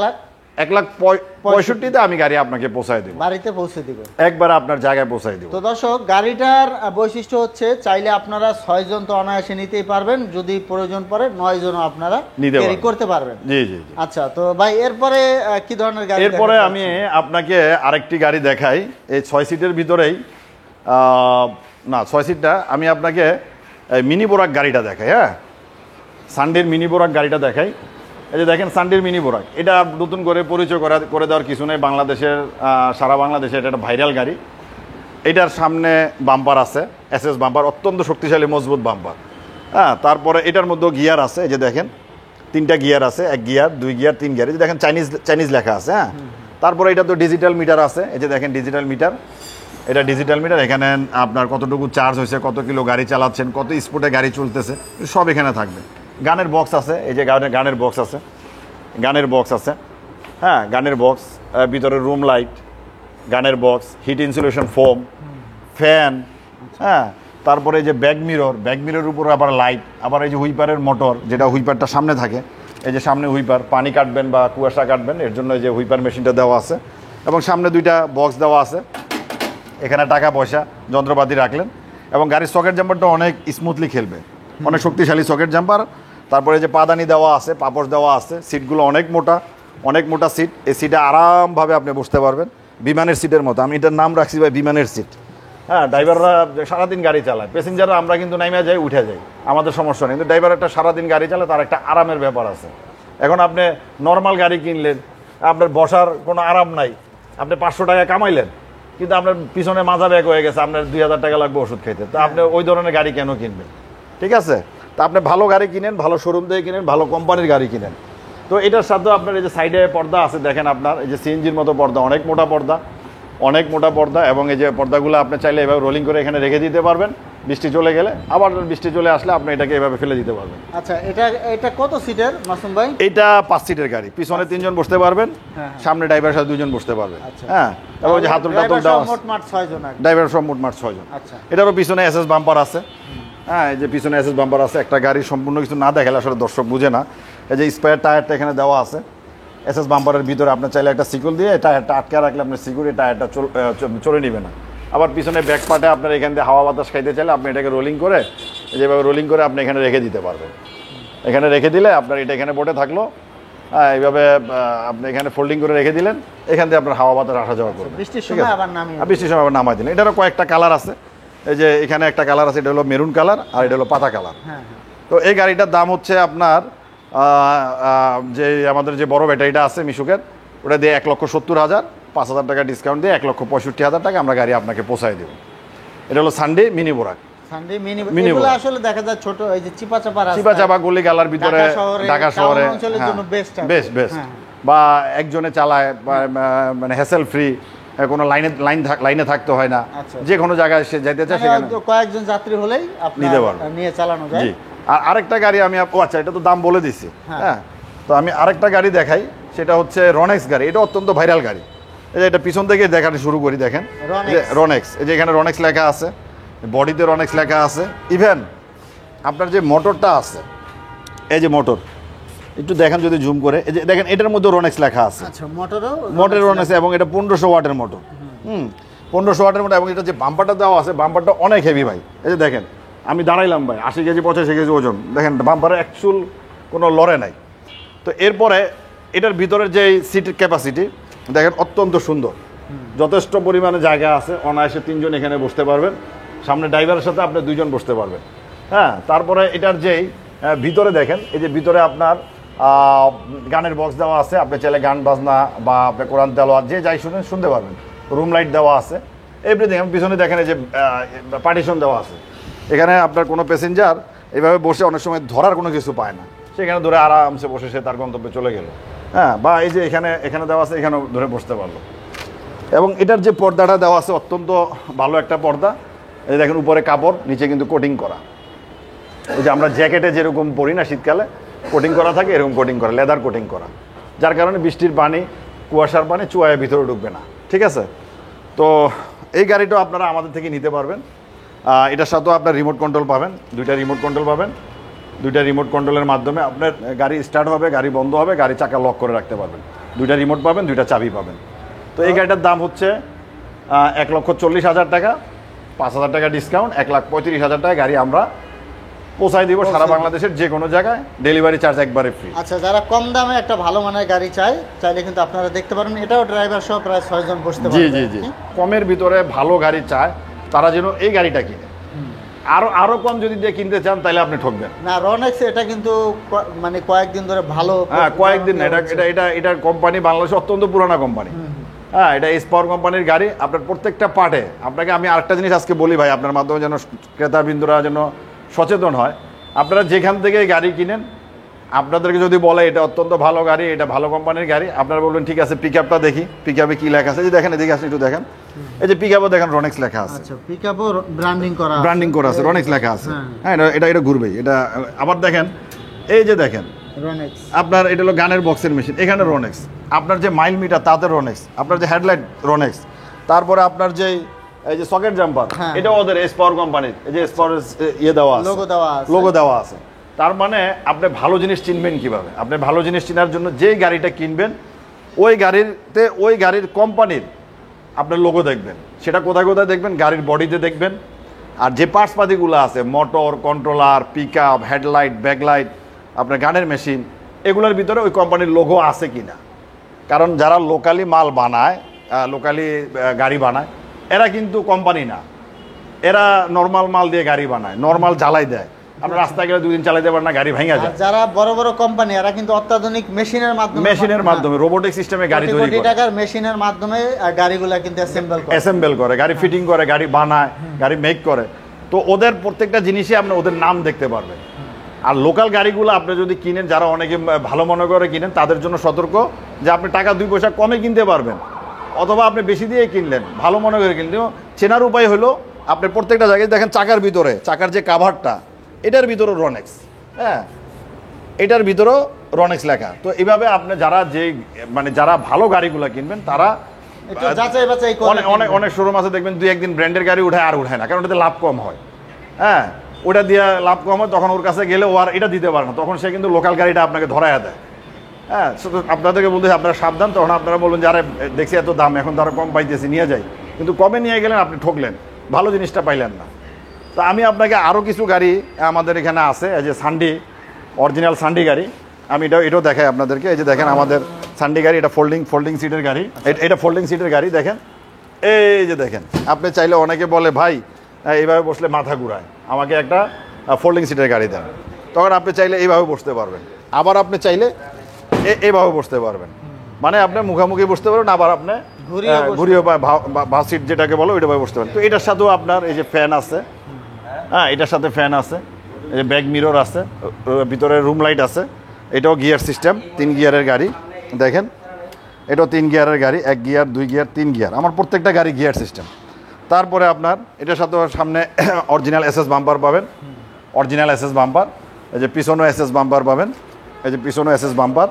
1,65,000 আমি গাড়ি আপনাকে পৌঁছায় দেবো, বাড়িতে পৌঁছে দিব, একবার আপনার জায়গায় পৌঁছায় দেবো। তো দর্শক, গাড়িটার বৈশিষ্ট্য হচ্ছে চাইলে আপনারা 6 জন তো অনায়াসে নিতেই পারবেন, যদি প্রয়োজন পড়ে 9 জনও আপনারা ক্যারি করতে পারবেন। জি জি। আচ্ছা, তো ভাই এরপরে কি ধরনের গাড়ি? এরপরে আমি আপনাকে আরেকটি গাড়ি দেখাই, এই 6 সিটের ভিতরেই, না 6 সিটটা আমি আপনাকে মিনি বোরাক গাড়িটা দেখাই। হ্যাঁ, সানডের মিনি বোরাক গাড়িটা দেখাই। এই যে দেখেন সানডের মিনি বোরাক, এটা নতুন করে পরিচয় করে দেওয়ার কিছু নেই। বাংলাদেশের, সারা বাংলাদেশে এটা একটা ভাইরাল গাড়ি। এটার সামনে বাম্পার আছে, এসএস বাম্পার, অত্যন্ত শক্তিশালী মজবুত বাম্পার। হ্যাঁ, তারপরে এটার মধ্যে গিয়ার আছে, এই যে দেখেন 3টা গিয়ার আছে, 1 গিয়ার, 2 গিয়ার, 3 গিয়ার। এই যে দেখেন চাইনিজ লেখা আছে। হ্যাঁ, তারপরে এটা তো ডিজিটাল মিটার আছে, এই যে দেখেন ডিজিটাল মিটার, এটা ডিজিটাল মিটার। এখানে আপনার কতটুকু চার্জ হয়েছে, কত কিলো গাড়ি চালাচ্ছেন, কত স্পিডে গাড়ি চলতেছে, সব এখানে থাকবে। গানের বক্স আছে, এই যে গানের বক্স আছে, গানের বক্স আছে। হ্যাঁ, গানের বক্স, ভিতরে রুম লাইট, গানের box, heat insulation foam, fan. হ্যাঁ, তারপরে এই যে ব্যাক মিরর উপর আবার লাইট, আবার এই যে হুইপারের মোটর, যেটা হুইপারটা সামনে থাকে, এই যে সামনে হুইপার, পানি কাটবেন বা কুয়াশা কাটবেন, এর জন্য এই যে হুইপার মেশিনটা দেওয়া আছে। এবং সামনে 2টা বক্স দেওয়া আছে, এখানে টাকা পয়সা যন্ত্রপাতি রাখলেন। এবং গাড়ির সকেট জাম্পারটা অনেক স্মুথলি খেলবে, অনেক শক্তিশালী সকেট জাম্পার। তারপরে যে পাদানি দেওয়া আছে, পাপড় দেওয়া আছে, সিটগুলো অনেক মোটা সিট। এই সিটে আরামভাবে আপনি বসতে পারবেন, বিমানের সিটের মতো। আমি এটার নাম রাখছি ভাই বিমানের সিট। হ্যাঁ, ড্রাইভাররা সারাদিন গাড়ি চালায়, প্যাসেঞ্জাররা আমরা কিন্তু নাইমা যাই, উঠে যাই, আমাদের সমস্যা নেই। কিন্তু ড্রাইভার একটা সারাদিন গাড়ি চালায়, তার একটা আরামের ব্যাপার আছে। এখন আপনি নর্মাল গাড়ি কিনলেন, আপনার বসার কোনো আরাম নাই, আপনি 500 টাকা কামাইলেন, কিন্তু আপনার পিছনে মাজা ব্যাগ হয়ে গেছে, আপনার 2,000 টাকা লাগবে ওষুধ খাইতে। তো আপনি ওই ধরনের গাড়ি কেন কিনবেন? ঠিক আছে, তা আপনি ভালো গাড়ি কিনেন, ভালো শোরুম থেকে কিনেন, ভালো কোম্পানির গাড়ি কিনেন। তো এটার সাথে আপনার এই যে সাইডে পর্দা আছে, দেখেন আপনার এই যে সিএনজির মতো পর্দা, অনেক মোটা পর্দা। এবং এই যে পর্দাগুলো আপনি চাইলে এভাবে রোলিং করে এখানে রেখে দিতে পারবেন। বৃষ্টি চলে গেলে, আবার বৃষ্টি চলে আসলে আপনি এটাকে এভাবে ফেলে দিতে পারবেন। আচ্ছা, এটা কত সিটের মাসুম ভাই? এটা 5 সিটের গাড়ি, পিছনে 3 জন বসতে পারবেন, সামনে ড্রাইভারের সাথে 2 জন বসতে পারবেন। হ্যাঁ, এবং যে হাতুল টাতুল দেওয়া আছে, মোটমাট 6 জন, ড্রাইভার সব মোটমাট 6 জন। আচ্ছা, এটারও পিছনে এসএস বাম্পার আছে। হ্যাঁ, এই যে পিছনে এসএস বাম্পার আছে। একটা গাড়ি সম্পূর্ণ কিছু না দেখালে আসলে দর্শক বুঝে না। এই যে স্পেয়ার টায়ারটা এখানে দেওয়া আছে, এসএস বাম্পারের ভিতরে আপনি চাইলে একটা সিকুল দিয়ে টায়ারটা আটকে রাখলে আপনার সিকিউরিটি টায়ারটা চলে নেবে না। আবার পিছনে ব্যাক পার্টে আপনার এখান দিয়ে হাওয়া বাতাস খাইতে চাইলে আপনি এটাকে রোলিং করে, যেভাবে রোলিং করে আপনি এখানে রেখে দিতে পারবেন। এখানে রেখে দিলে আপনার এটা এখানে বোটে থাকলো, এইভাবে আপনি এখানে ফোল্ডিং করে রেখে দিলেন, এখান দিয়ে আপনার হাওয়া বাতাস আসা যাওয়া করবে। বৃষ্টির সময় আবার নামাই দিলেন। এটারও কয়েকটা কালার আছে, এই যে এখানে একটা কালার আছে, এটা হলো মেরুন কালার, আর এটা হলো পাতা কালার। তো এই গাড়িটার দাম হচ্ছে আপনার যে আমাদের যে বড় ব্যাটারিটা আছে মিশুকের, ওটা দিয়ে 1,70,000, 5,000 টাকা ডিসকাউন্ট দিয়ে 1,65,000 টাকা আমরা গাড়ি আপনাকে পৌঁছায় দেব। এটা হলো সানডে মিনি বোরাক। সানডে মিনি মিনি এগুলো বোরাক। আসলে দেখা যায় ছোট এই যে চিপা চাপা রাস্তা, চিপা চাপা গলি গালার ভিতরে ঢাকা শহরে টাউন অঞ্চলের জন্য বেস্ট বেস্ট বেস্ট, বা একজনে চালায় বা মানে হ্যাসেল ফ্রি, কোনো লাইনে থাকতে হয় না, আচ্ছা। যে কোনো জায়গায় সে যেতে চায় সেখানে কয়েকজন যাত্রী হলেই আপনার নিতে পারবে। নিয়ে চালানো যায়। জি। আর আরেকটা গাড়ি আমি ও আচ্ছা এটা তো দাম বলে দিছি, হ্যাঁ, তো আমি আরেকটা গাড়ি দেখাই, সেটা হচ্ছে রনেক্স গাড়ি। এটা অত্যন্ত ভাইরাল গাড়ি। এই যে এটা পিছন থেকে দেখাতে শুরু করি, দেখেন রনেক্স, এই যে এখানে রনেক্স লেখা আছে, বডিতে রনেক্স লেখা আছে, ইভেন আপনার যে মোটরটা আছে, এই যে মোটর একটু দেখেন যদি জুম করে, এই যে দেখেন এটার মধ্যে রনেক্স লেখা আছে। আচ্ছা, মোটর রনেক্স, এবং এটা 1500 ওয়াটের মোটর। 1500 ওয়াটের মোটর, এবং এটা যে বাম্পারটা দেওয়া আছে, বাম্পারটা অনেক হেভি ভাই। এই যে দেখেন আমি দাঁড়াইলাম ভাই, 80 কেজি 85 কেজি ওজন, দেখেন বাম্পারে অ্যাকচুয়াল কোনো লড়ে নাই। তো এরপরে এটার ভিতরের যে সিটের ক্যাপাসিটি দেখেন অত্যন্ত সুন্দর, যথেষ্ট পরিমাণে জায়গা আছে, অনায়াসে 3 জন এখানে বসতে পারবেন, সামনে ড্রাইভারের সাথে আপনি 2 জন বসতে পারবেন। হ্যাঁ, তারপরে এটার যেই ভিতরে দেখেন, এই যে ভিতরে আপনার গানের বক্স দেওয়া আছে, আপনি চাইলে গান বাজনা বা আপনি কোরআন তেলাওয়াত যে যাই শুনেন শুনতে পারবেন। রুম লাইট দেওয়া আছে, এভরিথিং। পিছনে দেখেন এই যে পার্টিশন দেওয়া আছে, এখানে আপনার কোনো প্যাসেঞ্জার এইভাবে বসে অনেক সময় ধরার কোনো কিছু পায় না, সেখানে ধরে আরামসে বসে সে তার গন্তব্যে চলে গেল। হ্যাঁ, বা এই যে এখানে দেওয়া আছে, এখানেও ধরে বসতে পারলো। এবং এটার যে পর্দাটা দেওয়া আছে অত্যন্ত ভালো একটা পর্দা। এই দেখেন উপরে কাপড়, নিচে কিন্তু কোটিং করা, ওই যে আমরা জ্যাকেটে যেরকম পরি না শীতকালে কোটিং করা থাকে, এরকম কোটিং করা, লেদার কোটিং করা, যার কারণে বৃষ্টির পানি, কুয়াশার পানি চুয়ায় ভিতরে ঢুকবে না। ঠিক আছে, তো এই গাড়িটাও আপনারা আমাদের থেকে নিতে পারবেন। এটার সাথেও আপনার রিমোট কন্ট্রোল পাবেন, 2টা রিমোট কন্ট্রোল পাবেন। 2টা রিমোট কন্ট্রোলের মাধ্যমে আপনার গাড়ি স্টার্ট হবে, গাড়ি বন্ধ হবে, গাড়ি চাকা লক করে রাখতে পারবেন। 2টা রিমোট পাবেন, 2টা চাবি পাবেন। তো এই গাড়িটার দাম হচ্ছে 1,40,000 টাকা, 5,000 টাকা ডিসকাউন্ট, 1,35,000 টাকা গাড়ি আমরা পৌঁছাই দিব সারা বাংলাদেশের যে কোনো জায়গায়, ডেলিভারি চার্জ একবারে ফ্রি। আচ্ছা, যারা কম দামে একটা ভালো মানের গাড়ি চাইলে কিন্তু আপনারা দেখতে পারেন, এটাও ড্রাইভার সহ প্রায় 6 জন বসতে জি পারবে। জি জি, কমের ভিতরে ভালো গাড়ি চায় তারা যেন এই গাড়িটা কিনে। আরো কম যদি দিয়ে কিনতে চান তাহলে আপনি ঠকবেন না। রনেক্স এটা কিন্তু মানে কয়েকদিন ধরে ভালো, হ্যাঁ কয়েকদিন না, এটা কোম্পানি বাংলাদেশে অত্যন্ত পুরানা কোম্পানি। হ্যাঁ, এটা এস পাওয়ার কোম্পানির গাড়ি। আপনার প্রত্যেকটা পার্টে আপনাকে আমি আরেকটা জিনিস আজকে বলি ভাই, আপনার মাধ্যমে যেন ক্রেতাবৃন্দরা যেন সচেতন হয়। আপনারা যেখান থেকে গাড়ি কিনেন, আপনাদেরকে যদি বলে এটা অত্যন্ত ভালো গাড়ি, এটা ভালো কোম্পানির গাড়ি, আপনারা বলবেন ঠিক আছে পিকআপটা দেখি, পিকআপে কি লেখা আছে। এই যে দেখেন, এদিকে আসেন একটু দেখেন, এই যে পিকআপে দেখেন রনেক্স লেখা আছে। আচ্ছা, পিকআপও ব্র্যান্ডিং করা আছে, রনেক্স লেখা আছে। হ্যাঁ, এটা ঘুরবেই। এটা আবার দেখেন, এই যে দেখেন রনেক্স, আপনার এটা হলো গানের বক্সের মেশিন, এখানে রনেক্স। আপনার যে মাইল মিটার তাতে রনেক্স, আপনার যে হেডলাইট রনেক্স, তারপরে আপনার যে এই যে সকেট জাম্পার, এটা ওদের এস পাওয়ার কোম্পানির, এই যে এস পাওয়ার দেওয়া আছে, লোগো দেওয়া আছে। তার মানে আপনি ভালো জিনিস চিনবেন কিভাবে? আপনি ভালো জিনিস চেনার জন্য যে গাড়িটা কিনবেন, ওই গাড়ির কোম্পানির আপনার লোগো দেখবেন। সেটা কোথায় কোথায় দেখবেন? গাড়ির বডিতে দেখবেন। আর যে পার্টসপাতিগুলো আছে, motor, controller, pickup, headlight, backlight, আপনার গানের মেশিন, এগুলোর ভিতরে ওই কোম্পানির লোগো আছে কিনা। কারণ যারা লোকালি মাল বানায়, লোকালি গাড়ি বানায়, এরা কিন্তু কোম্পানি না, এরা নর্মাল মাল দিয়ে গাড়ি বানায়, নর্মাল জ্বালাই দেয়। আপনার রাস্তায় গেলে 2 দিন চালাতে পারেন না, গাড়ি ভেঙে যায়। যারা বড় বড় কোম্পানি, এরা কিন্তু অত্যাধুনিক মেশিনের মাধ্যমে রোবোটিক সিস্টেমে গাড়ি তৈরি করে, কোটি টাকার মেশিনের মাধ্যমে গাড়িগুলা কিন্তু অ্যাসেম্বল করে, গাড়ি ফিটিং করে, গাড়ি বানায়, গাড়ি মেক করে। তো ওদের প্রত্যেকটা জিনিসই আপনি ওদের নাম দেখতে পারবেন। আর লোকাল গাড়িগুলো আপনি যদি কিনেন, যারা অনেকে ভালো মনে করে কিনেন, তাদের জন্য সতর্ক যে আপনি টাকা 2 পয়সা কমে কিনতে পারবেন, অথবা আপনি বেশি দিয়ে কিনলেন, ভালো মনে করে কিনলেন। চেনার উপায় হলো আপনি প্রত্যেকটা জায়গায় দেখেন চাকার ভিতরে, চাকার যে কাভারটা, এটার ভিতরেও রনেক্স, হ্যাঁ এটার ভিতরেও রনেক্স লেখা। তো এইভাবে আপনি যারা ভালো গাড়িগুলো কিনবেন, তারা অনেক শোরুম আছে দেখবেন 2-1 দিন ব্র্যান্ডের গাড়ি উঠায় আর উঠায় না, কারণ ওটাতে লাভ কম হয়। হ্যাঁ, ওটা দিয়ে লাভ কম হয়, তখন ওর কাছে গেলে ও আর এটা দিতে পারে না, তখন সে কিন্তু লোকাল গাড়িটা আপনাকে ধরাইয়া দেয়। হ্যাঁ, আপনাদেরকে বলতে আপনারা সাবধান। তখন আপনারা বলবেন যে আরে দেখছি এত দাম, এখন তারা কম পাইতেছি, নিয়ে যাই। কিন্তু কমে নিয়ে গেলেন, আপনি ঠকলেন, ভালো জিনিসটা পাইলেন না। তো আমি আপনাকে আরও কিছু গাড়ি আমাদের এখানে আছে, এই যে সান্ডি, অরিজিনাল সান্ডি গাড়ি, আমি এটাও দেখাই আপনাদেরকে। এই যে দেখেন আমাদের সান্ডি গাড়ি, এটা ফোল্ডিং সিটের গাড়ি, এটা ফোল্ডিং সিটের গাড়ি। দেখেন, এই যে দেখেন, আপনি চাইলে, অনেকে বলে ভাই এইভাবে বসলে মাথা ঘুরায়, আমাকে একটা ফোল্ডিং সিটের গাড়ি দেন, তখন আপনি চাইলে এইভাবে বসতে পারবেন। আবার আপনি চাইলে এইভাবে বসতে পারবেন, মানে আপনি মুখামুখি বসতে পারবেন, আবার আপনি ঘুরিয়ে বা সিট যেটাকে বলো ওইটা ভাবে বসতে পারেন। তো এটার সাথেও আপনার এই যে ফ্যান আছে, হ্যাঁ এটার সাথে ফ্যান আছে, এই যে ব্যাক মিরর আছে, ভিতরে রুম লাইট আছে। এটাও গিয়ার সিস্টেম, 3 গিয়ারের গাড়ি দেখেন। এটাও 3 গিয়ারের গাড়ি, 1 গিয়ার 2 গিয়ার 3 গিয়ার, আমার প্রত্যেকটা গাড়ি গিয়ার সিস্টেম। তারপরে আপনার এটার সাথে সামনে অরিজিনাল এসএস বাম্পার পাবেন, অরিজিনাল এসএস বাম্পার। এই যে পিছনেও এসএস বাম্পার পাবেন, এই যে পিছনেও এসএস বাম্পার,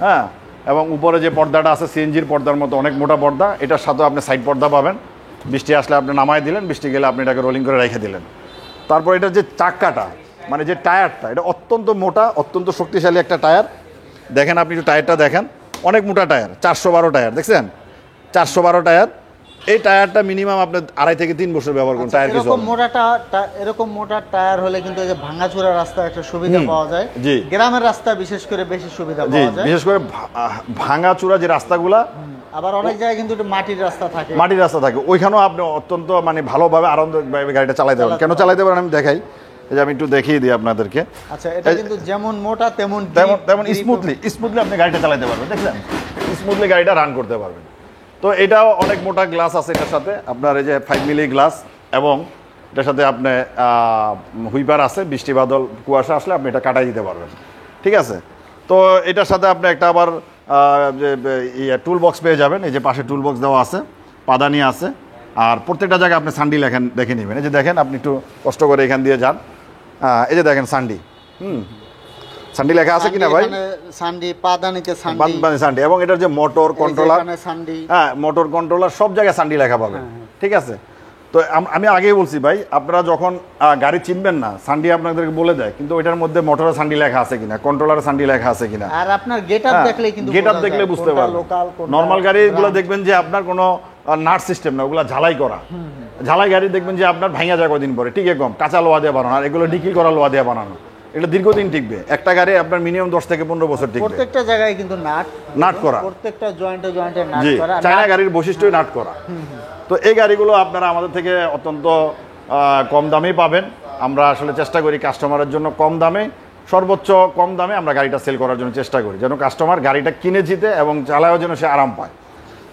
হ্যাঁ। এবং উপরে যে পর্দাটা আছে সিএনজির পর্দার মতো অনেক মোটা পর্দা, এটার সাথেও আপনি সাইড পর্দা পাবেন। বৃষ্টি আসলে আপনি নামায় দিলেন, বৃষ্টি গেলে আপনি এটাকে রোলিং করে রেখে দিলেন। তারপর এটার যে চাক্কাটা মানে যে টায়ারটা, এটা অত্যন্ত মোটা, অত্যন্ত শক্তিশালী একটা টায়ার। দেখেন আপনি একটু টায়ারটা দেখেন, অনেক মোটা টায়ার, 412 টায়ার, দেখছেন 412 টায়ার। এই টায়ারটা মিনিমাম আপনি 2.5 থেকে 3 বছর ব্যবহার করুন। টায়ার কিছু এরকম মোটা টায়ার হলে কিন্তু এই যে ভাঙাচোরা রাস্তা একটা সুবিধা পাওয়া যায়। জি, গ্রামের রাস্তা বিশেষ করে বেশি সুবিধা পাওয়া যায়, বিশেষ করে ভাঙাচোরা যে রাস্তাগুলা। আবার অনেক জায়গায় কিন্তু একটু মাটির রাস্তা থাকে, মাটির রাস্তা থাকে, ওইখানেও আপনি অত্যন্ত মানে ভালোভাবে আরামদায়কভাবে গাড়িটা চালাতে পারেন। কেন চালাতে পারেন আমি দেখাই, এই যে আমি একটু দেখিয়ে দিই আপনাদেরকে। আচ্ছা, এটা কিন্তু যেমন মোটা তেমন স্মুথলি আপনি গাড়িটা চালাতে পারবেন, দেখলেন স্মুথলি গাড়িটা রান করতে পারবেন। তো এটাও অনেক মোটা গ্লাস আছে এটার সাথে, আপনার এই যে 5 মিলি গ্লাস, এবং এটার সাথে আপনি হুইপার আছে, বৃষ্টি বাদল কুয়াশা আসলে আপনি এটা কাটাই দিতে পারবেন, ঠিক আছে। তো এটার সাথে আপনি একটা আবার টুল বক্স পেয়ে যাবেন। এই যে পাশে টুল বক্স দেওয়া আছে, পাদানি আছে, আর প্রত্যেকটা জায়গায় আপনি সান্ডি দেখে নেবেন। এই যে দেখেন, আপনি একটু কষ্ট করে এখান দিয়ে যান, এই যে দেখেন সান্ডি, সান্ডি লেখা আছে কিনা ভাই? সান্ডি, পাদানিতে সান্ডি, সান্ডি। এবং এটার যে মোটর কন্ট্রোলার, সান্ডি, হ্যাঁ মোটর কন্ট্রোলার সব জায়গায় সান্ডি লেখা পাবেন, ঠিক আছে। তো আমি আগেই বলছি ভাই, আপনারা যখন গাড়ি চিনবেন না, সান্ডি আপনাদেরকে বলে দেয়, কিন্তু ওইটার মধ্যে মোটরে সান্ডি লেখা আছে কিনা, কন্ট্রোলারে সান্ডি লেখা আছে কিনা, আর আপনার গেটআপ দেখলে কিন্তু গেটআপ দেখলে বুঝতে পারবেন। নরমাল গাড়িগুলো দেখবেন যে আপনার কোনো নাট সিস্টেম না, ওগুলো ঝালাই করা। ঝালাই গাড়ি দেখবেন যে আপনার ভাঙা যায় কদিন পরে, টিকে কম, কাঁচা লোহা দিয়ে বানানো, আর এগুলো ডিকিল করা লোহা দিয়ে বানানো। এটা দীর্ঘদিন টিকবে, একটা গাড়ি আপনার মিনিমাম 10 থেকে 15 বছর টিকবে। প্রত্যেকটা জায়গায় কিন্তু নাট করা, প্রত্যেকটা জয়েন্টে নাট করা। চায়না গাড়ির বৈশিষ্ট্যই নাট করা। তো এই গাড়িগুলো আপনারা আমাদের থেকে অত্যন্ত কম দামেই পাবেন। আমরা আসলে চেষ্টা করি কাস্টমারের জন্য কম দামে, সর্বোচ্চ কম দামে আমরা গাড়িটা সেল করার জন্য চেষ্টা করি, যেন কাস্টমার গাড়িটা কিনে জিতে এবং চালায়ও যেন সে আরাম পায়।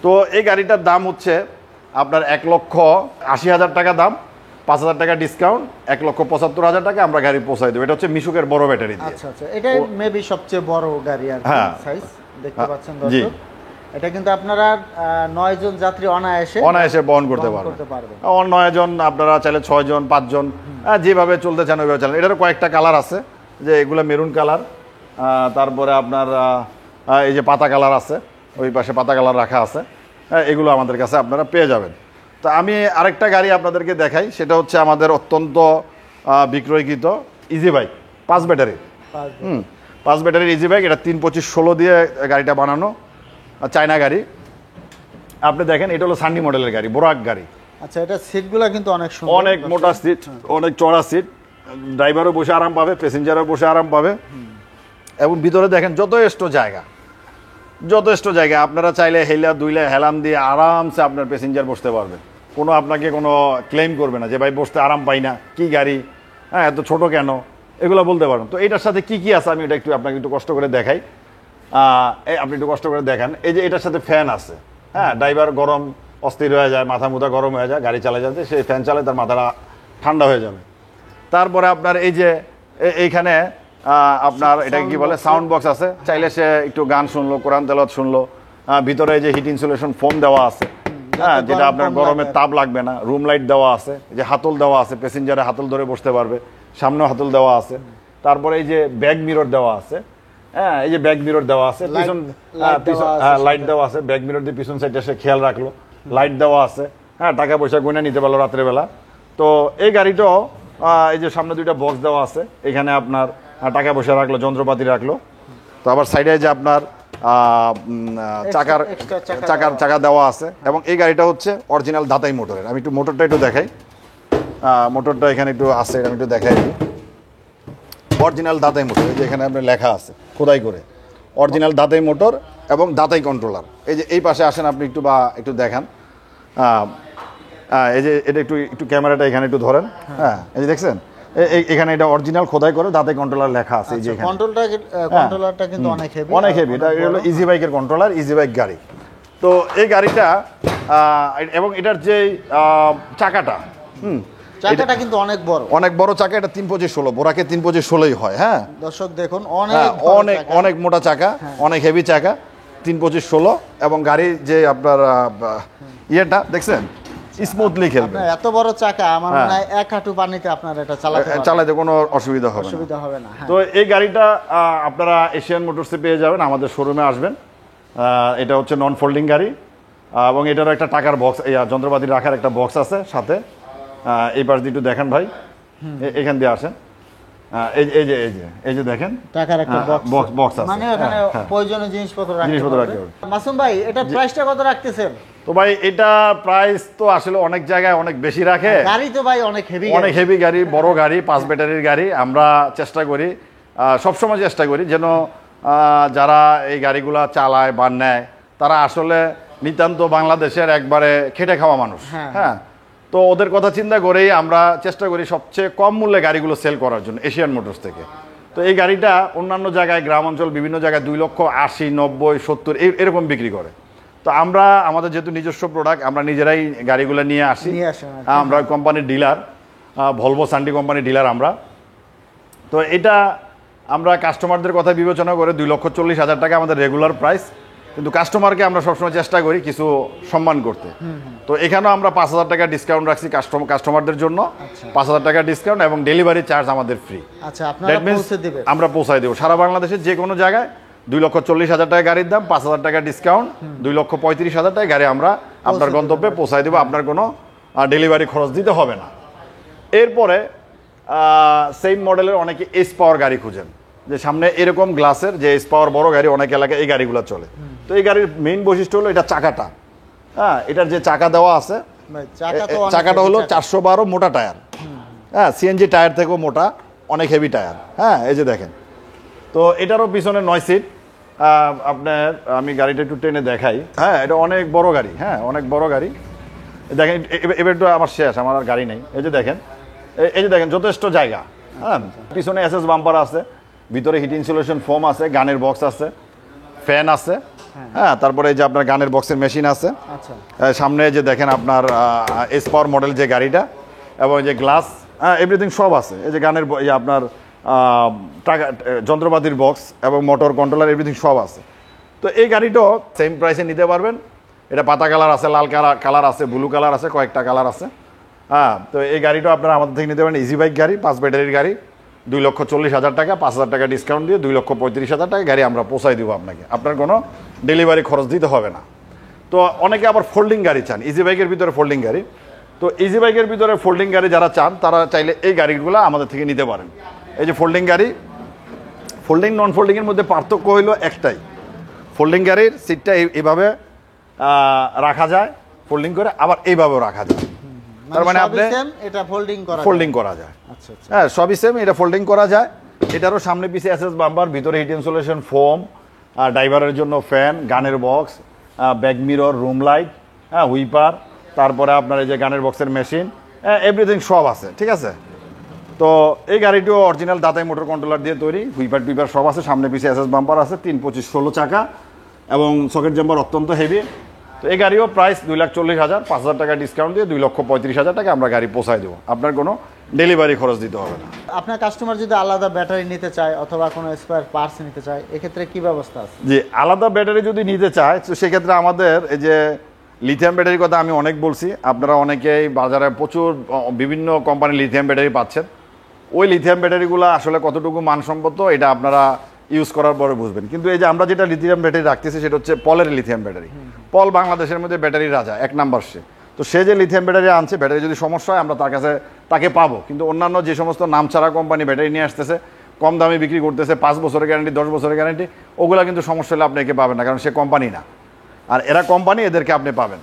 তো এই গাড়িটার দাম হচ্ছে আপনার 1,80,000 টাকা দাম, 5,000 টাকা ডিসকাউন্ট, 1,75,000 টাকা আমরা গাড়ি পৌঁছাই দেবো। এটা হচ্ছে মিশুকের বড় ব্যাটারি দিয়ে। আচ্ছা আচ্ছা, এটা মেবি সবচেয়ে বড় গাড়ি আর সাইজ দেখতে পাচ্ছেন দর্শক। এটা কিন্তু আপনারা 9 জন যাত্রী অনায়াসে বহন করতে পারবেন। 9 জন, আপনারা চাইলে 6 জন 5 জন, যেভাবে চলতে চান ওইভাবে চালান। এটারও কয়েকটা কালার আছে, যে এগুলো মেরুন কালার, তারপরে আপনার এই যে পাতা কালার আছে, ওই পাশে পাতা কালার রাখা আছে, এগুলো আমাদের কাছে আপনারা পেয়ে যাবেন। তো আমি আরেকটা গাড়ি আপনাদেরকে দেখাই, সেটা হচ্ছে আমাদের অত্যন্ত বিক্রয়কৃত ইজি বাইক, 5 ব্যাটারি, 5 ব্যাটারির ইজি বাইক। এটা 325/16 দিয়ে গাড়িটা বানানো, চায়না গাড়ি। আপনি দেখেন, এটা হলো সান্ডি মডেলের গাড়ি, বোরাক গাড়ি। আচ্ছা, এটা সিটগুলো কিন্তু অনেক সুন্দর, অনেক মোটা সিট, অনেক চড়া সিট, ড্রাইভারও বসে আরাম পাবে, প্যাসেঞ্জারও বসে আরাম পাবে। এবং ভিতরে দেখেন যথেষ্ট জায়গা, আপনারা চাইলে হেলান দিয়ে আরামসে আপনার প্যাসেঞ্জার বসতে পারবেন। কোনো আপনাকে কোনো ক্লেম করবে না যে ভাই বসতে আরাম পাই না, কি গাড়ি, হ্যাঁ এত ছোট কেন, এগুলো বলতে পারেন। তো এটার সাথে কি আছে আমি এটা আপনাকে একটু কষ্ট করে দেখাই। আপনি একটু কষ্ট করে দেখান। এই যে এটার সাথে ফ্যান আছে, হ্যাঁ ড্রাইভার গরম অস্থির হয়ে যায়, মাথা মুথা গরম হয়ে যায়, গাড়ি চালায় যাচ্ছে, সেই ফ্যান চালায় তার মাথাটা ঠান্ডা হয়ে যাবে। তারপরে আপনার এই যে এইখানে আপনার এটাকে কি বলে, সাউন্ড বক্স আছে, চাইলে সে একটু গান শুনলো, কোরআন তেলাওয়াত শুনলো। ভিতরে এই যে হিট ইনসুলেশন ফোম দেওয়া আছে, হ্যাঁ যেটা আপনার গরমের তাপ লাগবে না। রুম লাইট দেওয়া আছে, যে হাতল দেওয়া আছে, প্যাসেঞ্জারে হাতল ধরে বসতে পারবে, সামনেও হাতল দেওয়া আছে। তারপরে এই যে ব্যাক মিরর দেওয়া আছে, হ্যাঁ এই যে ব্যাক মিরর দেওয়া আছে, পিছন লাইট দেওয়া আছে, ব্যাক মিরর দিয়ে পিছন সাইডে সে খেয়াল রাখলো, লাইট দেওয়া আছে, হ্যাঁ টাকা পয়সা গুনে নিতে পারলো রাত্রেবেলা। তো এই গাড়িটাও এই যে সামনে 2টা বক্স দেওয়া আছে, এখানে আপনার টাকা পয়সা রাখলো, যন্ত্রপাতি রাখলো। তো আবার সাইডে যে আপনার চাকা দেওয়া আছে। এবং এই গাড়িটা হচ্ছে অরিজিনাল দাতাই মোটরের। আমি একটু মোটরটা একটু দেখাই, মোটরটা এখানে একটু আছে, আমি একটু দেখাই। অরিজিনাল দাতাই মোটর, এই যে এখানে আপনার লেখা আছে খোদাই করে, অরিজিনাল দাতাই মোটর এবং দাতাই কন্ট্রোলার। এই যে এই পাশে আসেন আপনি একটু দেখান, এই যে এটা একটু ক্যামেরাটা এখানে একটু ধরেন, হ্যাঁ এই যে দেখছেন, এখানে এটা অরিজিনাল খোদাই করে দাতাই কন্ট্রোলার লেখা আছে। এই যে কন্ট্রোলারটা কিন্তু অনেক হেভি, এটা হলো ইজি বাইকের কন্ট্রোলার, ইজি বাইক গাড়ি। তো এই গাড়িটা এবং এটার যে চাকাটা চাকাটা কিন্তু অনেক বড় চাকা, এটা 325/16 বোরাকে 325/16ই হয়। হ্যাঁ দর্শক দেখুন অনেক মোটা চাকা, অনেক হেভি চাকা, 325/16 এবং গাড়ির যে আপনার ইয়েটা দেখছেন স্মুথলি খেলবে। এত বড় চাকা আমার মনে হয় এক হাঁটু পানিতে আপনারা এটা চালাতে কোনো অসুবিধা হবে না। তো এই গাড়িটা আপনারা এশিয়ান মোটরসে পেয়ে যাবেন, আমাদের শোরুমে আসবেন। এটা হচ্ছে নন ফোল্ডিং গাড়ি এবং এটারও একটা টাকার বক্স, যন্ত্রপাতি রাখার একটা বক্স আছে সাথে। এই পাশ দিয়ে একটু দেখেন ভাই, এখান দিয়ে আসেন। এই যে দেখেন টাকার একটা বক্স আছে, মানে ওখানে প্রয়োজনীয় জিনিসপত্র রাখতে হবে। মাসুম ভাই এটা প্রাইসটা কত রাখতেছেন? তো ভাই এটা প্রাইস তো আসলে অনেক জায়গায় অনেক বেশি রাখে। গাড়ি তো ভাই অনেক হেভি গাড়ি, বড় গাড়ি, 5 ব্যাটারির গাড়ি। আমরা চেষ্টা করি, সবসময় চেষ্টা করি যেন যারা এই গাড়িগুলা চালায় বা নেয় তারা আসলে নিতান্ত বাংলাদেশের একবারে খেটে খাওয়া মানুষ। হ্যাঁ, তো ওদের কথা চিন্তা করেই আমরা চেষ্টা করি সবচেয়ে কম মূল্যে গাড়িগুলো সেল করার জন্য এশিয়ান মোটরস থেকে। তো এই গাড়িটা অন্যান্য জায়গায়, গ্রাম অঞ্চল বিভিন্ন জায়গায় 2,80,000, 90,000, 70 এরকম বিক্রি করে। তো আমরা আমাদের যেহেতু নিজস্ব প্রোডাক্ট, আমরা নিজেরাই গাড়িগুলো নিয়ে আসি। আমরা কোম্পানির ডিলার, ভলভো সান্ডি কোম্পানির ডিলার আমরা। তো এটা আমরা কাস্টমারদের কথা বিবেচনা করে 2,40,000 টাকা আমাদের রেগুলার প্রাইস, কিন্তু কাস্টমারকে আমরা সবসময় চেষ্টা করি কিছু সম্মান করতে। তো এখানেও আমরা 5,000 টাকা ডিসকাউন্ট রাখছি কাস্টমারদের জন্য। 5,000 টাকা ডিসকাউন্ট এবং ডেলিভারি চার্জ আমাদের ফ্রি। আমরা পৌঁছাই দেবো সারা বাংলাদেশের যে কোনো জায়গায়। 2,40,000 টাকা গাড়ির দাম, 5,000 টাকা ডিসকাউন্ট, 2,35,000 টাকা গাড়ি আমরা আপনার গন্তব্যে পৌঁছাই দেবো। আপনার কোনো ডেলিভারি খরচ দিতে হবে না। এরপরে সেম মডেলের অনেকে এস পাওয়ার গাড়ি খুঁজেন, যে সামনে এরকম গ্লাসের যে এস পাওয়ার বড় গাড়ি, অনেক এলাকায় এই গাড়িগুলো চলে। তো এই গাড়ির মেইন বৈশিষ্ট্য হলো এটা চাকাটা। হ্যাঁ, এটার যে চাকা দেওয়া আছে, চাকাটা হলো 412 মোটা টায়ার। হ্যাঁ, সিএনজি টায়ার থেকেও মোটা, অনেক হেভি টায়ার। হ্যাঁ, এই যে দেখেন। তো এটারও পিছনে 9 সিট। আপনার আমি গাড়িটা একটু টেনে দেখাই। হ্যাঁ, এটা অনেক বড় গাড়ি। হ্যাঁ, অনেক বড় গাড়ি। দেখেন এবার একটু আমার শেষ, আমার আর গাড়ি নেই। এই যে দেখেন যথেষ্ট জায়গা। হ্যাঁ, পিছনে এসএস বাম্পার আছে, ভিতরে হিট ইনসুলেশন ফোম আছে, গানের বক্স আছে, ফ্যান আছে। হ্যাঁ, তারপরে এই যে আপনার গানের বক্সের মেশিন আছে। সামনে যে দেখেন আপনার এস পাওয়ার মডেল যে গাড়িটা, এবং যে গ্লাস, এভরিথিং সব আছে। এই যে গানের আপনার টাকা, যন্ত্রপাতির বক্স এবং মোটর কন্ট্রোলার, এভরিথিং সব আছে। তো এই গাড়িটাও সেম প্রাইসে নিতে পারবেন। এটা পাতা কালার আছে, লাল কালার আছে, ব্লু কালার আছে, কয়েকটা কালার আছে। হ্যাঁ, তো এই গাড়িটাও আপনারা আমাদের থেকে নিতে পারেন। ইজি বাইক গাড়ি, 5 ব্যাটারির গাড়ি, 2,40,000 টাকা, 5,000 টাকা ডিসকাউন্ট দিয়ে 2,35,000 টাকা গাড়ি আমরা পৌঁছাই দেবো আপনাকে। আপনার কোনো ডেলিভারি খরচ দিতে হবে না। তো অনেকে আবার ফোল্ডিং গাড়ি চান, ইজি বাইকের ভিতরে ফোল্ডিং গাড়ি। তো ইজি বাইকের ভিতরে ফোল্ডিং গাড়ি যারা চান তারা চাইলে এই গাড়িগুলো আমাদের থেকে নিতে পারেন। এই যে ফোল্ডিং গাড়ি, ফোল্ডিং নন ফোল্ডিংয়ের মধ্যে পার্থক্য হইল একটাই, ফোল্ডিং গাড়ির সিটটা এইভাবে রাখা যায় ফোল্ডিং করে, আবার এইভাবেও রাখা যায়। তার মানে আপনি এটা ফোল্ডিং করা যায়। হ্যাঁ, সবই সেম, এটা ফোল্ডিং করা যায়। এটারও সামনে পিছে এসএস বাম্পার, ভিতরে হিট ইনসুলেশন ফোম, ড্রাইভারের জন্য ফ্যান, গানের box, back mirror, room light, হ্যাঁ, হুইপার, তারপরে আপনার এই যে গানের বক্সের মেশিন, এভরিথিং সব আছে। ঠিক আছে। তো এই গাড়িটিও অরিজিনাল দাতাই মোটর কন্ট্রোলার দিয়ে তৈরি, হুইপার টুইপার সব আছে, সামনে পিছে এসএস বাম্পার আছে, 325/16 চাকা এবং সকেট জাম্পার অত্যন্ত হেভি। তো এই গাড়িও প্রাইস 2,40,000, 5,000 টাকা ডিসকাউন্ট দিয়ে 2,35,000 টাকা আমরা গাড়ি পৌঁছাই দেবো। আপনার কোনো ডেলিভারি খরচ দিতে হবে না। আপনার কাস্টমার যদি আলাদা ব্যাটারি নিতে চায় অথবা কোনো স্পেয়ার পার্টস নিতে চায়, এক্ষেত্রে কি ব্যবস্থা আছে? জি, আলাদা ব্যাটারি যদি নিতে চায় তো সেক্ষেত্রে আমাদের এই যে লিথিয়াম ব্যাটারির কথা আমি অনেক বলছি, আপনারা অনেকেই বাজারে প্রচুর বিভিন্ন কোম্পানির লিথিয়াম ব্যাটারি পাচ্ছেন। ওই লিথিয়াম ব্যাটারিগুলো আসলে কতটুকু মানসম্মত এটা আপনারা ইউজ করার পরে বুঝবেন। কিন্তু এই যে আমরা যেটা লিথিয়াম ব্যাটারি রাখতেছি সেটা হচ্ছে পলের লিথিয়াম ব্যাটারি। পল বাংলাদেশের মধ্যে ব্যাটারি রাজা, 1 নাম্বার সে। তো সে যে লিথিয়াম ব্যাটারি আনছে, ব্যাটারি যদি সমস্যা হয় আমরা তাকে পাবো। কিন্তু অন্যান্য যে সমস্ত নামছাড়া কোম্পানি ব্যাটারি নিয়ে আসতেছে, কম দামে বিক্রি করতেছে, 5 বছরের গ্যারান্টি, 10 বছরের গ্যারান্টি, ওগুলা কিন্তু সমস্যা হলে আপনাকে পাবেন না, কারণ সে কোম্পানি না। আর এরা কোম্পানি, এদেরকে আপনি পাবেন।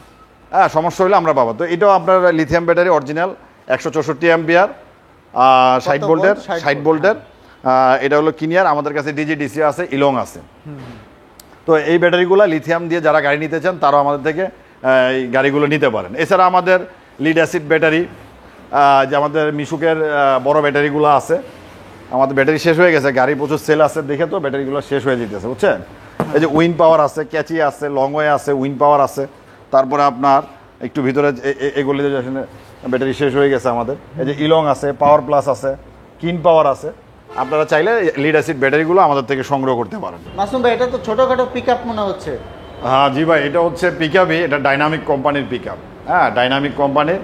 হ্যাঁ, সমস্যা হলে আমরা পাবো। তো এটাও আপনার লিথিয়াম ব্যাটারি অরিজিনাল 164 অ্যাম্পিয়ার, 60 ভোল্টের। এটা হলো কিনিয়ার, আমাদের কাছে ডিজি আছে, ইলং আছে। তো এই ব্যাটারিগুলো লিথিয়াম দিয়ে যারা গাড়ি নিতে চান তারাও আমাদের থেকে এই গাড়িগুলো নিতে পারেন। এছাড়া আমাদের লিড অ্যাসিড ব্যাটারি, যে আমাদের মিশুকের বড় ব্যাটারিগুলো আছে, আমাদের ব্যাটারি শেষ হয়ে গেছে, গাড়ি প্রচুর সেল আছে দেখে তো ব্যাটারিগুলো শেষ হয়ে যেতেছে, বুঝছেন। এই যে উইন্ড পাওয়ার আছে, ক্যাচি আছে, লং ওয়ে আছে, উইন্ড পাওয়ার আছে। তারপরে আপনার একটু ভিতরে এগুলি ব্যাটারি শেষ হয়ে গেছে আমাদের, এই যে ইলং আছে, পাওয়ার প্লাস আছে, কিন পাওয়ার আছে। আপনারা চাইলে লিড অ্যাসিড ব্যাটারিগুলো আমাদের থেকে সংগ্রহ করতে পারেন। মাসুম ভাই, এটা তো ছোটখাটো পিকআপ মনে হচ্ছে। হ্যাঁ জি ভাই, এটা হচ্ছে পিকআপই, এটা ডাইনামিক কোম্পানির পিকআপ। হ্যাঁ, ডাইনামিক কোম্পানির।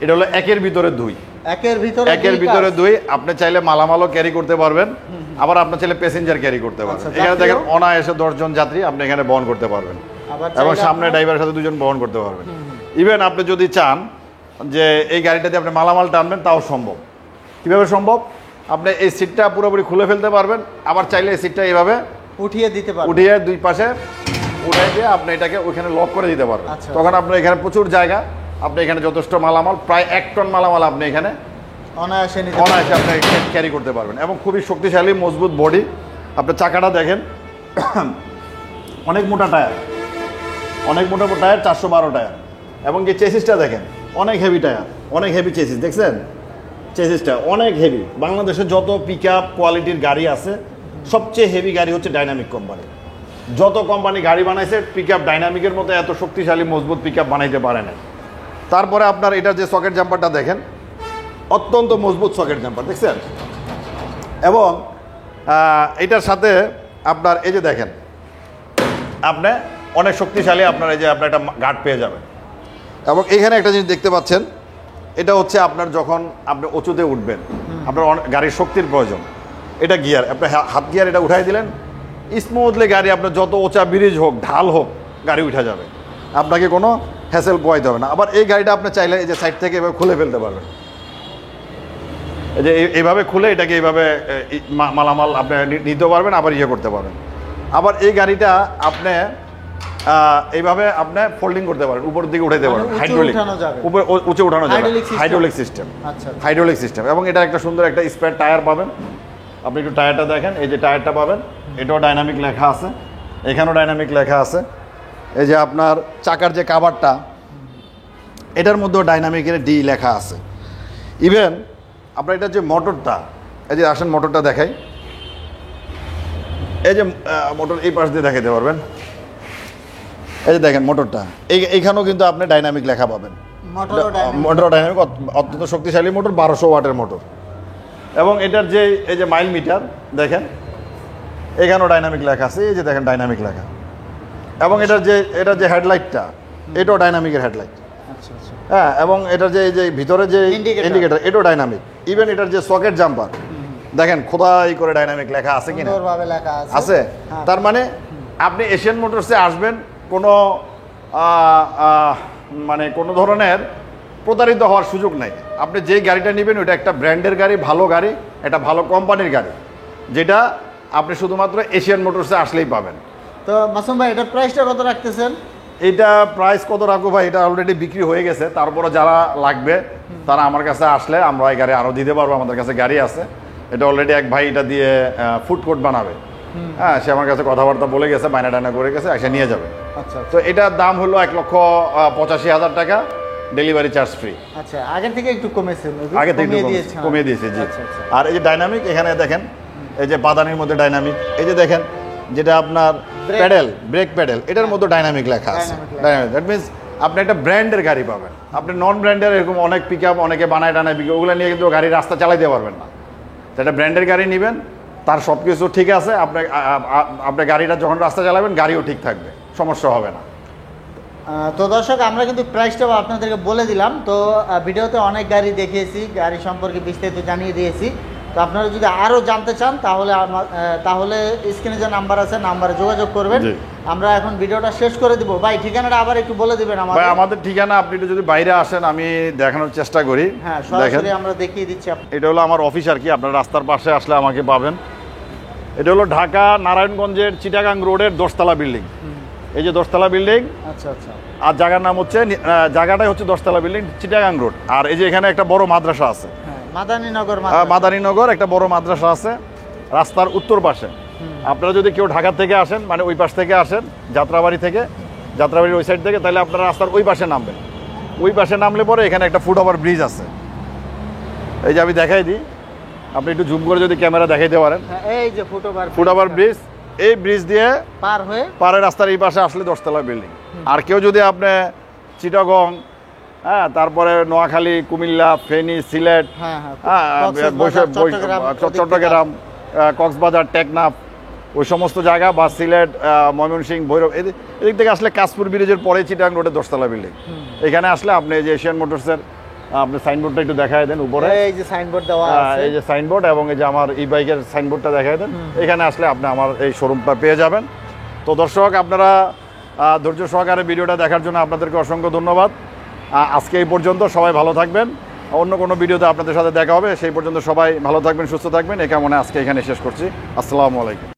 এটা হলো একের ভিতরে দুই। একের ভিতরে দুই। আপনি চাইলে মালামালও ক্যারি করতে পারবেন, আবার আপনি চাইলে প্যাসেঞ্জার ক্যারি করতে পারবেন। এখানে দেখেন অনায়াসে 10 জন যাত্রী আপনি এখানে বহন করতে পারবেন, এবং সামনে ড্রাইভারের সাথে 2 জন বহন করতে পারবেন। ইভেন আপনি যদি চান যে এই গাড়িটাতে আপনি মালামাল টানবেন, তাও সম্ভব। কিভাবে সম্ভব? আপনি এই সিটটা পুরোপুরি খুলে ফেলতে পারবেন, আবার চাইলে এই সিটটা এইভাবে উঠিয়ে দিতে পারবেন, উঠিয়ে দুই পাশে উঠাই দিয়ে আপনি এটাকে ওইখানে লক করে দিতে পারবেন। তখন আপনার এখানে প্রচুর জায়গা, আপনি এখানে যথেষ্ট মালামাল, প্রায় 1 টন মালামাল আপনি এখানে অনায়াসে আপনি ক্যারি করতে পারবেন। এবং খুবই শক্তিশালী মজবুত বডি। আপনার চাকাটা দেখেন, অনেক মোটা টায়ার, অনেক মোটা টায়ার, 412 টায়ার। এবং যে চেসিসটা দেখেন, অনেক হেভি টায়ার, অনেক হেভি চেসিস। দেখছেন চেসিসটা অনেক হেভি। বাংলাদেশে যত পিকআপ কোয়ালিটির গাড়ি আছে, সবচেয়ে হেভি গাড়ি হচ্ছে ডাইনামিক কোম্পানি। যত কোম্পানি গাড়ি বানাইছে, পিকআপ ডাইনামিকের মতো এত শক্তিশালী মজবুত পিকআপ বানাইতে পারে না। তারপরে আপনার এটার যে সকেট জাম্পারটা দেখেন, অত্যন্ত মজবুত সকেট জাম্পার, দেখছেন। এবং এটার সাথে আপনার এই যে দেখেন, আপনি অনেক শক্তিশালী আপনার এই যে আপনার একটা গার্ড পেয়ে যাবেন। এবং এখানে একটা জিনিস দেখতে পাচ্ছেন, এটা হচ্ছে আপনার যখন আপনি উঁচুতে উঠবেন, আপনার গাড়ির শক্তির প্রয়োজন। এটা গিয়ার, আপনি হাত গিয়ার এটা উঠাই দিলেন, স্মুথলি গাড়ি আপনার যত উঁচা ব্রিজ হোক, ঢাল হোক, গাড়ি উঠে যাবে, আপনাকে কোনো হ্যাসেল পোয়াইতে হবে না। আবার এই গাড়িটা আপনি চাইলে এই যে সাইড থেকে এভাবে খুলে ফেলতে পারবেন, এই যে এইভাবে খুলে এটাকে এইভাবে মালামাল আপনি নিতে পারবেন, আবার ইয়ে করতে পারবেন। আবার এই গাড়িটা আপনি এইভাবে আপনি ফোল্ডিং করতে পারেন, উপরের দিকে উঠাইতে পারেন, হাইড্রোলিক, উপরে উঁচে উঠানো যাবে, হাইড্রোলিক সিস্টেম। Hydraulic system. এবং এটা একটা সুন্দর একটা স্পেয়ার টায়ার পাবেন। আপনি একটু টায়ারটা দেখেন, এই যে টায়ারটা পাবেন, এটাও ডাইনামিক লেখা আছে, এখানেও ডাইনামিক লেখা আছে। এই যে আপনার চাকার যে কাভারটা, এটার মধ্যেও ডাইনামিকের ডি লেখা আছে। ইভেন আপনার এটার যে মোটরটা, এই যে আসেন মোটরটা দেখাই, এই যে মোটর এই পাশ দিয়ে দেখাতে পারবেন, এই যে দেখেন মোটরটা, এইখানেও কিন্তু আপনি ডাইনামিক লেখা পাবেন। মোটর ডাইনামিক, অত্যন্ত শক্তিশালী মোটর, 1200 ওয়াটের মোটর। এবং এটার যে এই যে মাইল মিটার দেখেন, এখানেও ডাইনামিক লেখা আছে, এই যে দেখেন ডাইনামিক লেখা। এবং এটার যে হেডলাইটটা, এটাও ডাইনামিকের হেডলাইট। হ্যাঁ, এবং এটার যে এই যে ভিতরে যে ইন্ডিকেটর, এটাও ডাইনামিক। ইভেন এটার যে সকেট জাম্পার দেখেন, খোদাই করে ডাইনামিক লেখা আছে কিনা, আছে। তার মানে আপনি এশিয়ান মোটরসে আসবেন, কোনো মানে কোনো ধরনের প্রতারিত হওয়ার সুযোগ নাই। আপনি যে গাড়িটা নেবেন ওইটা একটা ব্র্যান্ডের গাড়ি, ভালো গাড়ি, একটা ভালো কোম্পানির গাড়ি, যেটা আপনি শুধুমাত্র এশিয়ান মোটরসে আসলেই পাবেন। তো মাসুম ভাই, এটার প্রাইসটা কত রাখতেছেন? এটা প্রাইস কত রাখবো ভাই, এটা অলরেডি বিক্রি হয়ে গেছে। তারপরে যারা লাগবে তারা আমার কাছে আসলে আমরা এই গাড়ি আরও দিতে পারবো, আমাদের কাছে গাড়ি আছে। এটা অলরেডি এক ভাই এটা দিয়ে ফুড কোর্ট বানাবে। হ্যাঁ, সে আমার কাছে কথাবার্তা বলে গেছে, বায়না টায়না করে গেছে, এসে নিয়ে যাবে। আচ্ছা, তো এটার দাম হলো 1,85,000 টাকা, ডেলিভারি চার্জ ফ্রি। আচ্ছা, আগের থেকে একটু কমেছে, আগে থেকে কমিয়ে দিয়েছে জি। আর এই যে ডাইনামিক, এখানে দেখেন এই যে বাদানির মধ্যে ডাইনামিক, এই যে দেখেন যেটা আপনার প্যাডেল, ব্রেক প্যাডেল, এটার মধ্যে ডাইনামিক লেখা আছে। ডাইনামিক, দ্যাট মিনস আপনি একটা ব্র্যান্ডের গাড়ি পাবেন। আপনি নন ব্র্যান্ডের এরকম অনেক পিকআপ অনেকে বানায় টানায় বিক্রি, ওগুলো নিয়ে কিন্তু গাড়ির রাস্তা চালাইতে পারবেন না। একটা ব্র্যান্ডের গাড়ি নেবেন, তার সব কিছু ঠিক আছে, আপনার গাড়িটা যখন রাস্তা চালাবেন গাড়িও ঠিক থাকবে, সমস্যা হবে না। তো দর্শক, আমরা কিন্তু প্রাইসটাও আপনাদেরকে বলে দিলাম। তো ভিডিওতে অনেক গাড়ি দেখিয়েছি, গাড়ি সম্পর্কে বিস্তারিত জানিয়ে দিয়েছি। তো আপনারা যদি আরও জানতে চান তাহলে স্ক্রিনে যে নাম্বার আছে, নাম্বারে যোগাযোগ করবেন। আমরা এখন ভিডিওটা শেষ করে দিব। ভাই, ঠিকানাটা আবার একটু বলে দিবেন আমাদের। ভাই, আমাদের ঠিকানা, আপনি যদি বাইরে আসেন আমি দেখানোর চেষ্টা করি। হ্যাঁ, সরাসরি আমরা দেখিয়ে দিচ্ছি। এটা হলো আমার অফিস আর কি, আপনার রাস্তার পাশে আসলে আমাকে পাবেন। এটা হলো ঢাকা নারায়ণগঞ্জের চিটাগাং রোডের 10তলা বিল্ডিং। এই যে 10তলা বিল্ডিং। আচ্ছা আচ্ছা। আর জায়গার নাম হচ্ছে, জায়গাটাই হচ্ছে 10তলা বিল্ডিং, চিটাগাং রোড। আর এই যে এখানে একটা বড় মাদ্রাসা আছে, মাদানীনগর একটা বড় মাদ্রাসা আছে রাস্তার উত্তর পাশে। আপনারা যদি কেউ ঢাকা থেকে আসেন, মানে ওই পাশ থেকে আসেন, যাত্রাবাড়ি থেকে, যাত্রাবাড়ির ওই সাইড থেকে, তাহলে আপনারা রাস্তার ওই পাশে নামবেন। ওই পাশে নামলে পরে এখানে একটা ফুটওভার ব্রিজ আছে, এই যে আমি দেখাই দিই, আপনি একটু জুম করে যদি ক্যামেরা দেখাইতে পারেন। এই যে ফুটওভার ব্রিজ, এই ব্রিজ দিয়ে পার হয়ে পাড়ের রাস্তার এই পাশে আসলে 10 তলা বিল্ডিং। আর কেউ যদি আপনি চিটাগং, হ্যাঁ, তারপরে নোয়াখালী, কুমিল্লা, ফেনী, সিলেট, হ্যাঁ হ্যাঁ হ্যাঁ, কক্সবাজার, চট্টগ্রাম, চট্টগ্রাম, কক্সবাজার, টেকনাফ, ওই সমস্ত জায়গা, বা সিলেট, ময়মনসিংহ, ভৈরব, এদিক থেকে আসলে কাশপুর ব্রিজের পরে চিটাং রোডে 10 তলা বিল্ডিং। এখানে আসলে আপনি এই যে এশিয়ান মোটরসের আপনি সাইনবোর্ডটা একটু দেখায় দেন উপরে, এই যে সাইনবোর্ড দেওয়া আছে, এই যে সাইনবোর্ড, এবং এই যে আমার ই বাইকের সাইনবোর্ডটা দেখায় দেন। এখানে আসলে আপনি আমার এই শোরুমটা পেয়ে যাবেন। তো দর্শক, আপনারা ধৈর্য সহকারে ভিডিওটা দেখার জন্য আপনাদেরকে অসংখ্য ধন্যবাদ। আজকে এই পর্যন্ত, সবাই ভালো থাকবেন। অন্য কোনো ভিডিওতে আপনাদের সাথে দেখা হবে। সেই পর্যন্ত সবাই ভালো থাকবেন, সুস্থ থাকবেন। এই কামনা আজকে এখানে শেষ করছি। আসসালামু আলাইকুম।